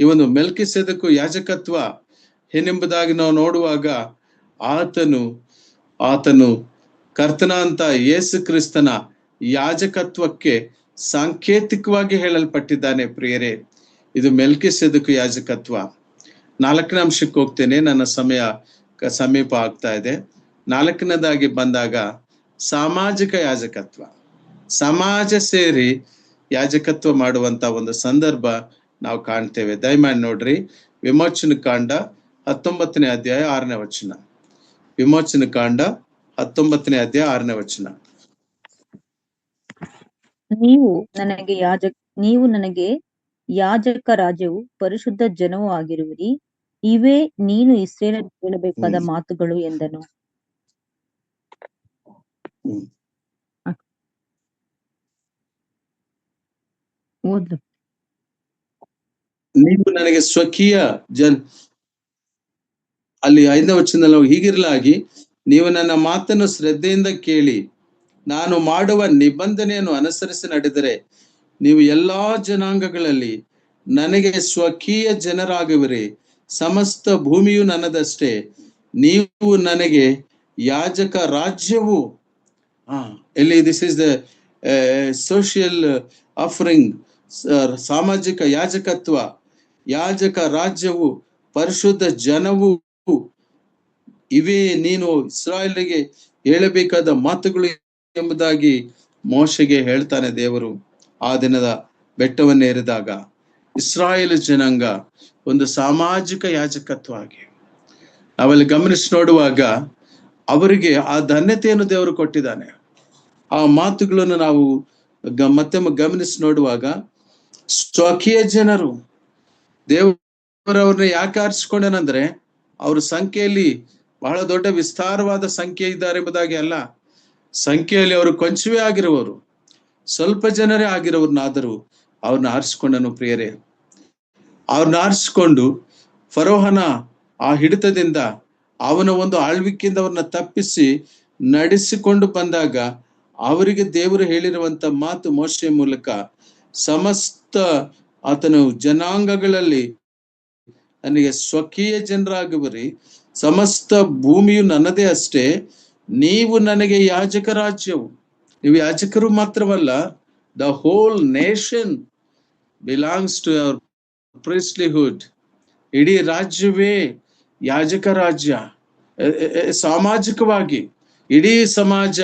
ಈ ಒಂದು ಮೆಲ್ಕಿಸೆದಕು ಯಾಜಕತ್ವ ಏನೆಂಬುದಾಗಿ ನಾವು ನೋಡುವಾಗ ಆತನು ಕರ್ತನ ಅಂತ ಯೇಸು ಕ್ರಿಸ್ತನ ಯಾಜಕತ್ವಕ್ಕೆ ಸಾಂಕೇತಿಕವಾಗಿ ಹೇಳಲ್ಪಟ್ಟಿದ್ದಾನೆ. ಪ್ರಿಯರೇ, ಇದು ಮೆಲ್ಕಿಸೆದಕು ಯಾಜಕತ್ವ. 4ನೇ ಅಂಶಕ್ಕೆ ಹೋಗ್ತೇನೆ, ನನ್ನ ಸಮೀಪ ಆಗ್ತಾ ಇದೆ. 4ನೇದಾಗಿ ಬಂದಾಗ ಸಾಮಾಜಿಕ ಯಾಜಕತ್ವ, ಸಮಾಜ ಸೇರಿ ಯಾಜಕತ್ವ ಮಾಡುವಂತ ಒಂದು ಸಂದರ್ಭ ನಾವು ಕಾಣ್ತೇವೆ. ದಯಮಾಡಿ ನೋಡ್ರಿ, ವಿಮೋಚನ ಕಾಂಡ 19ನೇ ಅಧ್ಯಾಯ 6ನೇ ವಚನ. ವಿಮೋಚನ ಕಾಂಡ 19ನೇ ಅಧ್ಯಾಯ 6ನೇ ವಚನ. ನೀವು ನನಗೆ ಯಾಜಕ ರಾಜ್ಯವು ಪರಿಶುದ್ಧ ಜನವೂ ಆಗಿರುವಿರಿ. ಇವೇ ನೀನು ಇಸ್ರಾಯೇಲರಿಗೆ ಹೇಳಬೇಕಾದ ಮಾತುಗಳು ಎಂದನು. ನೀವು ನನಗೆ ಸ್ವಕೀಯ ಅಲ್ಲಿ 5ನೇ ವಚನದಲ್ಲಿ ನಾವು ಹೀಗಿರಲಾಗಿ, ನೀವು ನನ್ನ ಮಾತನ್ನು ಶ್ರದ್ಧೆಯಿಂದ ಕೇಳಿ ನಾನು ಮಾಡುವ ನಿಬಂಧನೆಯನ್ನು ಅನುಸರಿಸಿ ನಡೆದರೆ ನೀವು ಎಲ್ಲಾ ಜನಾಂಗಗಳಲ್ಲಿ ನನಗೆ ಸ್ವಕೀಯ ಜನರಾಗುವಿರಿ. ಸಮಸ್ತ ಭೂಮಿಯು ನನ್ನದಷ್ಟೇ. ನೀವು ನನಗೆ ಯಾಜಕ ರಾಜ್ಯವು, ಎಲ್ಲಿ this is the social offering, ಸಾಮಾಜಿಕ ಯಾಜಕತ್ವ, ಯಾಜಕ ರಾಜ್ಯವು, ಪರಿಶುದ್ಧ ಜನವು, ಇವೇ ನೀನು ಇಸ್ರಾಯೇಲರಿಗೆ ಹೇಳಬೇಕಾದ ಮಾತುಗಳು ಎಂಬುದಾಗಿ ಮೋಶೆಗೆ ಹೇಳ್ತಾನೆ ದೇವರು. ಆ ದಿನದ ಬೆಟ್ಟವನ್ನೇರಿದಾಗ ಇಸ್ರಾಯೇಲ್ ಜನಾಂಗ ಒಂದು ಸಾಮಾಜಿಕ ಯಾಜಕತ್ವ ಆಗಿ ನಾವಲ್ಲಿ ಗಮನಿಸಿ ನೋಡುವಾಗ ಅವರಿಗೆ ಆ ಧನ್ಯತೆಯನ್ನು ದೇವರು ಕೊಟ್ಟಿದ್ದಾನೆ. ಆ ಮಾತುಗಳನ್ನು ನಾವು ಮತ್ತೆ ಗಮನಿಸಿ ನೋಡುವಾಗ, ಸ್ವಕೀಯ ಜನರು, ದೇವರವ್ರನ್ನ ಯಾಕೆ ಆರಿಸಿಕೊಂಡನಂದ್ರೆ ಅವ್ರ ಸಂಖ್ಯೆಯಲ್ಲಿ ಬಹಳ ದೊಡ್ಡ ವಿಸ್ತಾರವಾದ ಸಂಖ್ಯೆ ಇದ್ದಾರೆ ಎಂಬುದಾಗಿ ಅಲ್ಲ, ಸಂಖ್ಯೆಯಲ್ಲಿ ಅವರು ಕೊಂಚವೇ ಆಗಿರುವವರು, ಸ್ವಲ್ಪ ಜನರೇ ಆಗಿರೋರ್ನಾದರೂ ಅವ್ರನ್ನ ಆರಿಸಿಕೊಂಡನು. ಪ್ರಿಯರೇ, ಅವ್ರನ್ನ ಆರಿಸಿಕೊಂಡು ಫರೋಹನ ಆ ಹಿಡಿತದಿಂದ, ಅವನ ಒಂದು ಆಳ್ವಿಕೆಯಿಂದ ಅವ್ರನ್ನ ತಪ್ಪಿಸಿ ನಡೆಸಿಕೊಂಡು ಬಂದಾಗ ಅವರಿಗೆ ದೇವರು ಹೇಳಿರುವಂತ ಮಾತು ಮೋಶೆಯ ಮೂಲಕ, ಸಮಸ್ತ ಆತನು ಜನಾಂಗಗಳಲ್ಲಿ ನನಗೆ ಸ್ವಕೀಯ ಜನರಾಗುವರಿ, ಸಮಸ್ತ ಭೂಮಿಯು ನನ್ನದೇ ಅಷ್ಟೇ. ನೀವು ನನಗೆ ಯಾಜಕ ರಾಜ್ಯವು, ನೀವು ಯಾಜಕರು ಮಾತ್ರವಲ್ಲ, the whole nation belongs to our priesthood. ಇಡೀ ರಾಜ್ಯವೇ ಯಾಜಕ ರಾಜ್ಯ. ಸಾಮಾಜಿಕವಾಗಿ ಇಡೀ ಸಮಾಜ,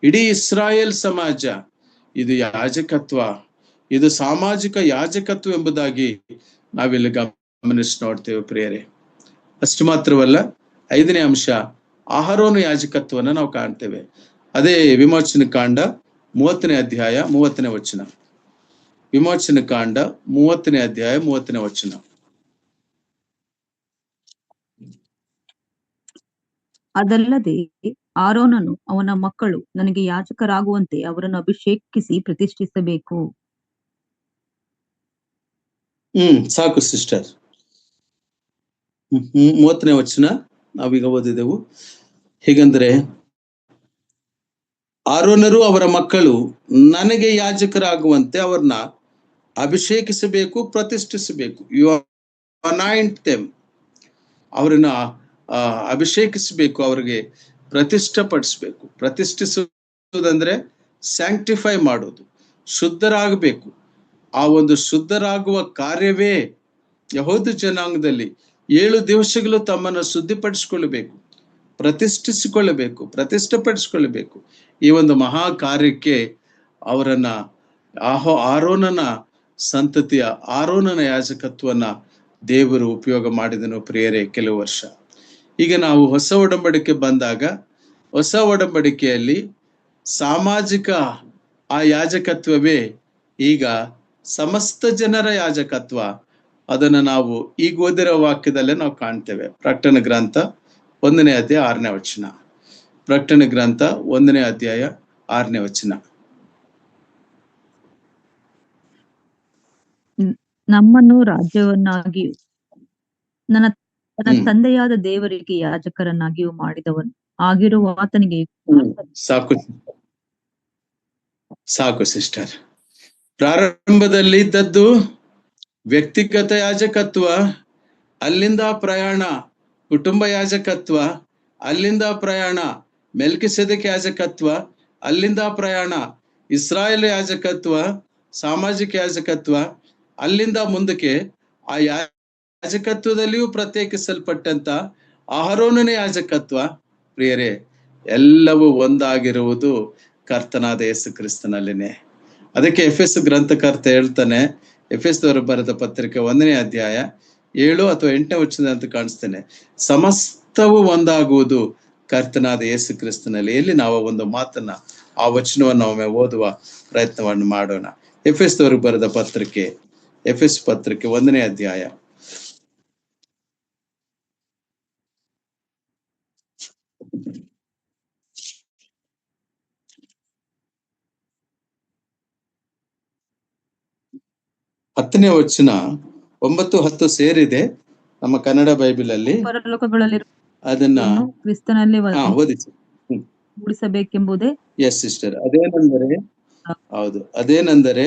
ಇಡೀ ಇಸ್ರಾಯೇಲ್ ಸಮಾಜ, ಇದು ಯಾಜಕತ್ವ, ಇದು ಸಾಮಾಜಿಕ ಯಾಜಕತ್ವ ಎಂಬುದಾಗಿ ನಾವಿಲ್ಲಿ ಗಮನಿಸಿ ನೋಡ್ತೇವೆ. ಪ್ರಿಯರೇ, ಅಷ್ಟು ಮಾತ್ರವಲ್ಲ, 5ನೇ ಅಂಶ ಆಹಾರೋನು ಯಾಜಕತ್ವನ ನಾವು ಕಾಣ್ತೇವೆ. ಅದೇ ವಿಮೋಚನ ಕಾಂಡ 30ನೇ ಅಧ್ಯಾಯ 30ನೇ ವಚನ. ವಿಮೋಚನ ಕಾಂಡ 30ನೇ ಅಧ್ಯಾಯ 30ನೇ ವಚನ. ಅದಲ್ಲದೆ ಆರೋನನು ಅವನ ಮಕ್ಕಳು ನನಗೆ ಯಾಜಕರಾಗುವಂತೆ ಅವರನ್ನು ಅಭಿಷೇಕಿಸಿ ಪ್ರತಿಷ್ಠಿಸಬೇಕು. ಸಾಕು ಸಿಸ್ಟರ್. 30ನೇ ವಚನ ನಾವೀಗ ಓದಿದೆವು. ಹೇಗಂದ್ರೆ, ಆರೋನರು ಅವರ ಮಕ್ಕಳು ನನಗೆ ಯಾಜಕರಾಗುವಂತೆ ಅವ್ರನ್ನ ಅಭಿಷೇಕಿಸಬೇಕು, ಪ್ರತಿಷ್ಠಿಸಬೇಕು. ಯು ಅನಾಯಿಂಟ್ ದೆಮ್, ಅವ್ರನ್ನ ಅಭಿಷೇಕಿಸಬೇಕು, ಅವ್ರಿಗೆ ಪ್ರತಿಷ್ಠಪಡಿಸ್ಬೇಕು. ಪ್ರತಿಷ್ಠಿಸುವುದಂದ್ರೆ ಸ್ಯಾಂಕ್ಟಿಫೈ ಮಾಡೋದು, ಶುದ್ಧರಾಗಬೇಕು. ಆ ಒಂದು ಶುದ್ಧರಾಗುವ ಕಾರ್ಯವೇ ಯಹೂದ ಜನಾಂಗದಲ್ಲಿ 7 ದಿವಸಗಳು ತಮ್ಮನ್ನು ಶುದ್ಧಿಪಡಿಸಿಕೊಳ್ಳಬೇಕು, ಪ್ರತಿಷ್ಠೆಪಡಿಸಿಕೊಳ್ಳಬೇಕು. ಈ ಒಂದು ಮಹಾ ಕಾರ್ಯಕ್ಕೆ ಅವರನ್ನ ಆರೋನನ ಸಂತತಿಯ ಆರೋನನ ಯಾಜಕತ್ವನ ದೇವರು ಉಪಯೋಗ ಮಾಡಿದನು ಪ್ರಿಯರೇ ಕೆಲವು ವರ್ಷ. ಈಗ ನಾವು ಹೊಸ ಒಡಂಬಡಿಕೆ ಬಂದಾಗ, ಹೊಸ ಒಡಂಬಡಿಕೆಯಲ್ಲಿ ಸಾಮಾಜಿಕ ಆ ಯಾಜಕತ್ವವೇ ಈಗ ಸಮಸ್ತ ಜನರ ಯಾಜಕತ್ವ. ಅದನ್ನು ನಾವು ಈಗ ಓದಿರೋ ವಾಕ್ಯದಲ್ಲೇ ನಾವು ಕಾಣ್ತೇವೆ. ಪ್ರಕಟಣೆ ಗ್ರಂಥ 1ನೇ ಅಧ್ಯಾಯ 6ನೇ ವಚನ. ಪ್ರಕಟಣೆ ಗ್ರಂಥ 1ನೇ ಅಧ್ಯಾಯ 6ನೇ ವಚನ. ನಮ್ಮನ್ನು ರಾಜ್ಯವನ್ನಾಗಿಯೂ ನನ್ನ ತಂದೆಯಾದ ದೇವರಿಗೆ ಯಾಜಕರನ್ನಾಗಿಯೂ ಮಾಡಿದವನು ಆಗಿರುವ ಆತನಿಗೆ ಸಾಕು ಸಿಸ್ಟರ್. ಪ್ರಾರಂಭದಲ್ಲಿ ಇದ್ದದ್ದು ವ್ಯಕ್ತಿಗತ ಯಾಜಕತ್ವ, ಅಲ್ಲಿಂದ ಪ್ರಯಾಣ ಕುಟುಂಬ ಯಾಜಕತ್ವ, ಅಲ್ಲಿಂದ ಪ್ರಯಾಣ ಮೆಲ್ಕಿಸೆದೆಕ್ ಯಾಜಕತ್ವ, ಅಲ್ಲಿಂದ ಪ್ರಯಾಣ ಇಸ್ರಾಯೇಲ್ ಯಾಜಕತ್ವ, ಸಾಮಾಜಿಕ ಯಾಜಕತ್ವ, ಅಲ್ಲಿಂದ ಮುಂದಕ್ಕೆ ಆ ಯಾಜಕತ್ವದಲ್ಲಿಯೂ ಪ್ರತ್ಯೇಕಿಸಲ್ಪಟ್ಟಂತ ಆರೋನನ ಯಾಜಕತ್ವ. ಪ್ರಿಯರೇ, ಎಲ್ಲವೂ ಒಂದಾಗಿರುವುದು ಕರ್ತನಾದ ಯೇಸು ಕ್ರಿಸ್ತನಲ್ಲಿನೇ. ಅದಕ್ಕೆ ಎಫೆಸ್ ಗ್ರಂಥಕರ್ತ ಹೇಳ್ತಾನೆ, ಎಫೆಸದವರು ಬರೆದ ಪತ್ರಿಕೆ 1ನೇ ಅಧ್ಯಾಯ 7 ಅಥವಾ 8ನೇ ವಚನ ಅಂತ ಕಾಣಿಸ್ತೇನೆ, ಸಮಸ್ತವು ಒಂದಾಗುವುದು ಕರ್ತನಾದ ಯೇಸು ಕ್ರಿಸ್ತನಲ್ಲಿ. ಎಲ್ಲಿ ನಾವು ಒಂದು ಮಾತನ್ನ, ಆ ವಚನವನ್ನು ಒಮ್ಮೆ ಓದುವ ಪ್ರಯತ್ನವನ್ನು ಮಾಡೋಣ. ಎಫೆಸದವರು ಬರೆದ ಪತ್ರಿಕೆ, ಎಫೆಸ್ ಪತ್ರಿಕೆ 1ನೇ ಅಧ್ಯಾಯ 10ನೇ ವಚನ 9-10 ಸೇರಿದೆ ನಮ್ಮ ಕನ್ನಡ ಬೈಬಲ್ ಅಲ್ಲಿ. ಅದನ್ನ ಕ್ರಿಸ್ತನಲ್ಲಿ ಓದಿಸಿ ಮೂಡಿಸಬೇಕೆಂಬುದೇ. ಎಸ್ ಸಿಸ್ಟರ್, ಅದೇನೆಂದರೆ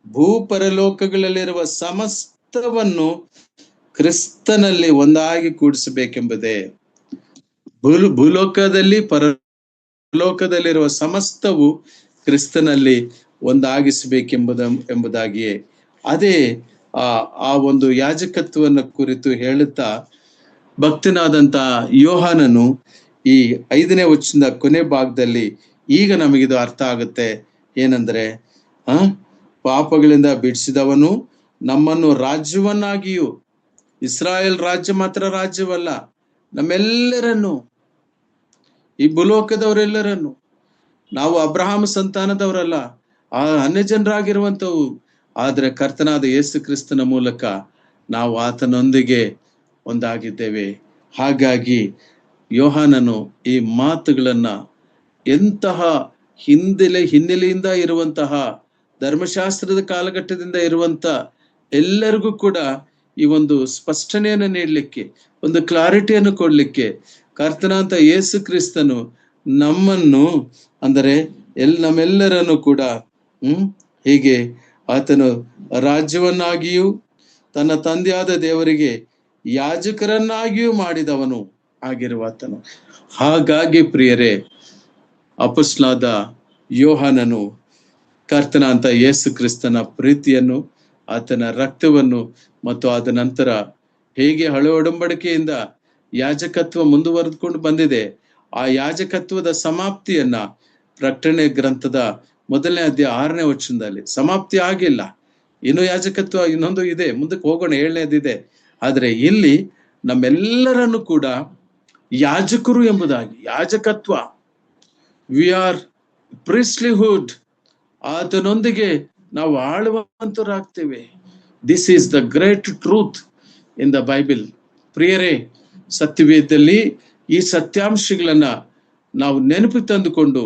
ಭೂಪರಲೋಕಗಳಲ್ಲಿರುವ ಸಮಸ್ತವನ್ನು ಕ್ರಿಸ್ತನಲ್ಲಿ ಒಂದಾಗಿ ಕೂಡಿಸಬೇಕೆಂಬುದೇ. ಭೂಲೋಕದಲ್ಲಿ ಪರಲೋಕದಲ್ಲಿರುವ ಸಮಸ್ತವು ಕ್ರಿಸ್ತನಲ್ಲಿ ಒಂದಾಗಿಸಬೇಕೆಂಬುದಾಗಿಯೇ. ಅದೇ ಆ ಒಂದು ಯಾಜಕತ್ವವನ್ನು ಕುರಿತು ಹೇಳುತ್ತಾ ಭಕ್ತನಾದಂತ ಯೋಹಾನನು ಈ 5ನೇ ವಚನದ ಕೊನೆ ಭಾಗದಲ್ಲಿ ಈಗ ನಮಗಿದು ಅರ್ಥ ಆಗುತ್ತೆ. ಏನಂದ್ರೆ, ಪಾಪಗಳಿಂದ ಬಿಡಿಸಿದವನು ನಮ್ಮನ್ನು ರಾಜ್ಯವನ್ನಾಗಿಯೂ, ಇಸ್ರಾಯೇಲ್ ರಾಜ್ಯ ಮಾತ್ರ ರಾಜ್ಯವಲ್ಲ, ನಮ್ಮೆಲ್ಲರನ್ನು, ಈ ಭೂಲೋಕದವರೆಲ್ಲರನ್ನು, ನಾವು ಅಬ್ರಹಾಮ ಸಂತಾನದವರಲ್ಲ, ಆ ಅನ್ಯ ಜನರಾಗಿರುವಂಥವು, ಆದರೆ ಕರ್ತನಾದ ಯೇಸು ಕ್ರಿಸ್ತನ ಮೂಲಕ ನಾವು ಆತನೊಂದಿಗೆ ಒಂದಾಗಿದ್ದೇವೆ. ಹಾಗಾಗಿ ಯೋಹಾನನು ಈ ಮಾತುಗಳನ್ನ ಎಂತಹ ಹಿನ್ನೆಲೆಯಿಂದ ಇರುವಂತಹ, ಧರ್ಮಶಾಸ್ತ್ರದ ಕಾಲಘಟ್ಟದಿಂದ ಇರುವಂತ ಎಲ್ಲರಿಗೂ ಕೂಡ ಈ ಒಂದು ಸ್ಪಷ್ಟನೆಯನ್ನು ನೀಡಲಿಕ್ಕೆ, ಒಂದು ಕ್ಲಾರಿಟಿಯನ್ನು ಕೊಡ್ಲಿಕ್ಕೆ ಕರ್ತನಾದ ಯೇಸು ಕ್ರಿಸ್ತನು ನಮ್ಮನ್ನು, ಅಂದರೆ ನಮ್ಮೆಲ್ಲರನ್ನು ಕೂಡ ಹೀಗೆ ಆತನು ರಾಜ್ಯವನ್ನಾಗಿಯೂ ತನ್ನ ತಂದೆಯಾದ ದೇವರಿಗೆ ಯಾಜಕರನ್ನಾಗಿಯೂ ಮಾಡಿದವನು ಆಗಿರುವ ಆತನು. ಹಾಗಾಗಿ ಪ್ರಿಯರೇ, ಅಪೊಸ್ತಲನಾದ ಯೋಹಾನನು ಕರ್ತನಾದ ಯೇಸು ಕ್ರಿಸ್ತನ ಪ್ರೀತಿಯನ್ನು, ಆತನ ರಕ್ತವನ್ನು ಮತ್ತು ಆದ ನಂತರ ಹೇಗೆ ಹಳೆ ಒಡಂಬಡಿಕೆಯಿಂದ ಯಾಜಕತ್ವ ಮುಂದುವರೆದುಕೊಂಡು ಬಂದಿದೆ, ಆ ಯಾಜಕತ್ವದ ಸಮಾಪ್ತಿಯನ್ನ ಪ್ರಕಟಣೆ ಗ್ರಂಥದ 1ನೇ ಅಧ್ಯಾಯ 6ನೇ ವಚನದಲ್ಲಿ, ಸಮಾಪ್ತಿ ಆಗಿಲ್ಲ, ಇನ್ನು ಯಾಜಕತ್ವ ಇನ್ನೊಂದು ಇದೆ, ಮುಂದಕ್ಕೆ ಹೋಗೋಣ, 7ನೇದಿದೆ. ಆದ್ರೆ ಇಲ್ಲಿ ನಮ್ಮೆಲ್ಲರನ್ನು ಕೂಡ ಯಾಜಕರು ಎಂಬುದಾಗಿ, ಯಾಜಕತ್ವ, ವಿ ಆರ್ ಪ್ರೀಸ್ಲಿಹುಡ್, ಆತನೊಂದಿಗೆ ನಾವು ಆಳುವಂತರಾಗ್ತೇವೆ. This is the great truth in the Bible. ಪ್ರಿಯರೇ, ಸತ್ಯವೇದದಲ್ಲಿ ಈ ಸತ್ಯಾಂಶಗಳನ್ನ ನಾವು ನೆನಪು ತಂದುಕೊಂಡು,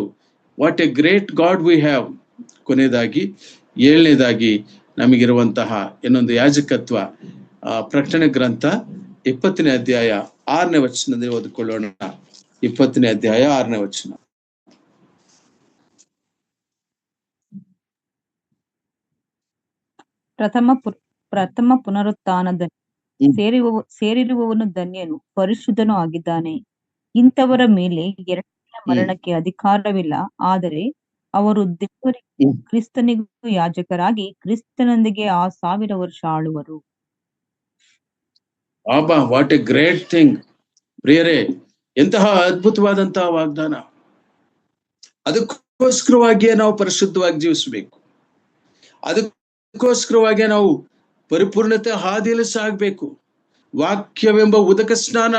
what a great God we have. ಕೊನೆಯದಾಗಿ 7ನೇದಾಗಿ ನಮಗಿರುವಂತಹ ಇನ್ನೊಂದು ಯಾಜಕತ್ವ, ಪ್ರಕಟಣೆ ಗ್ರಂಥ 20ನೇ ಅಧ್ಯಾಯ 6ನೇ ವಚನದಲ್ಲಿ ಓದಿಕೊಳ್ಳೋಣ. 20ನೇ ಅಧ್ಯಾಯ 6ನೇ ವಚನ. ಪ್ರಥಮ ಪುನರುತ್ಥಾನದಲ್ಲಿ ಸೇರಿರುವವನು ಧನ್ಯನು, ಪರಿಶುದ್ಧನೂ ಆಗಿದ್ದಾನೆ. ಇಂಥವರ ಮೇಲೆ ಎರಡನೆಯ ಮರಣಕ್ಕೆ ಅಧಿಕಾರವಿಲ್ಲ, ಆದರೆ ಅವರು ದೇವರಿಗೆ ಕ್ರಿಸ್ತನಿಗೂ ಯಾಜಕರಾಗಿ ಕ್ರಿಸ್ತನೊಂದಿಗೆ 1000 ವರ್ಷ ಆಳುವರು. ಆಬಾ, ವಾಟ್ ಎ ಗ್ರೇಟ್ ಥಿಂಗ್ ಪ್ರಿಯರೇ, ಎಂತಹ ಅದ್ಭುತವಾದಂತಹ ವಾಗ್ದಾನ. ಅದಕ್ಕೋಸ್ಕರವಾಗಿಯೇ ನಾವು ಪರಿಶುದ್ಧವಾಗಿ ಜೀವಿಸಬೇಕು. ಅದಕ್ಕೋಸ್ಕರವಾಗಿಯೇ ನಾವು ಪರಿಪೂರ್ಣತೆ ಹಾದಿಯಲ್ಲಿ ಸಾಗಬೇಕು. ವಾಕ್ಯವೆಂಬ ಉದಕ ಸ್ನಾನ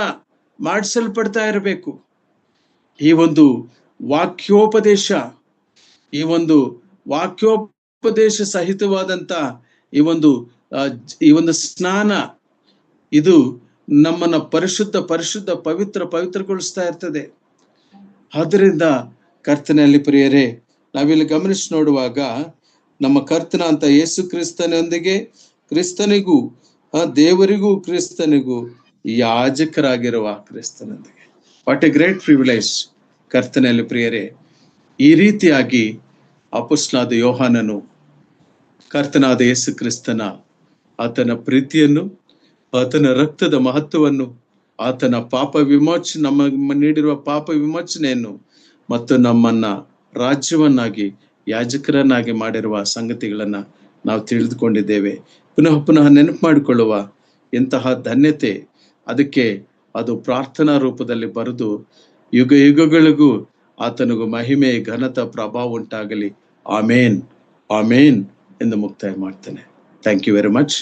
ಮಾಡಿಸಲ್ಪಡ್ತಾ ಇರಬೇಕು. ಈ ಒಂದು ವಾಕ್ಯೋಪದೇಶ, ಈ ಒಂದು ವಾಕ್ಯೋಪದೇಶ ಸಹಿತವಾದಂತ ಈ ಒಂದು ಸ್ನಾನ, ಇದು ನಮ್ಮನ್ನ ಪರಿಶುದ್ಧ ಪವಿತ್ರಗೊಳಿಸ್ತಾ ಇರ್ತದೆ. ಆದ್ದರಿಂದ ಕರ್ತನಲ್ಲಿ ಪ್ರಿಯರೇ, ನಾವಿಲ್ಲಿ ಗಮನಿಸಿ ನೋಡುವಾಗ ನಮ್ಮ ಕರ್ತನ ಅಂತ ಯೇಸು ಕ್ರಿಸ್ತನಿಗೂ ದೇವರಿಗೂ ಕ್ರಿಸ್ತನಿಗೂ ಯಾಜಕರಾಗಿರುವ ಕ್ರಿಸ್ತನೊಂದಿಗೆ, ವಾಟ್ ಎ ಗ್ರೇಟ್ ಪ್ರಿವಿಲೇಜ್ ಕರ್ತನಲ್ಲಿ ಪ್ರಿಯರೇ. ಈ ರೀತಿಯಾಗಿ ಅಪೊಸ್ತಲನಾದ ಯೋಹಾನನು ಕರ್ತನಾದ ಯೇಸು ಕ್ರಿಸ್ತನ ಆತನ ಪ್ರೀತಿಯನ್ನು, ಆತನ ರಕ್ತದ ಮಹತ್ವವನ್ನು, ಆತನ ನಮ್ಮ ನೀಡಿರುವ ಪಾಪ ವಿಮೋಚನೆಯನ್ನು ಮತ್ತು ನಮ್ಮನ್ನ ರಾಜ್ಯವನ್ನಾಗಿ ಯಾಜಕರನ್ನಾಗಿ ಮಾಡಿರುವ ಸಂಗತಿಗಳನ್ನ ನಾವು ತಿಳಿದುಕೊಂಡಿದ್ದೇವೆ. ಪುನಃ ನೆನಪು ಮಾಡಿಕೊಳ್ಳುವ ಇಂತಹ ಧನ್ಯತೆ, ಅದಕ್ಕೆ ಅದು ಪ್ರಾರ್ಥನಾ ರೂಪದಲ್ಲಿ ಬರೆದು ಯುಗಗಳಿಗೂ ಆತನಿಗೂ ಮಹಿಮೆ, ಘನತ, ಪ್ರಭಾವ ಉಂಟಾಗಲಿ. ಆಮೇನ್ ಆಮೇನ್ ಎಂದು ಮುಕ್ತಾಯ ಮಾಡ್ತೇನೆ. Thank you very much.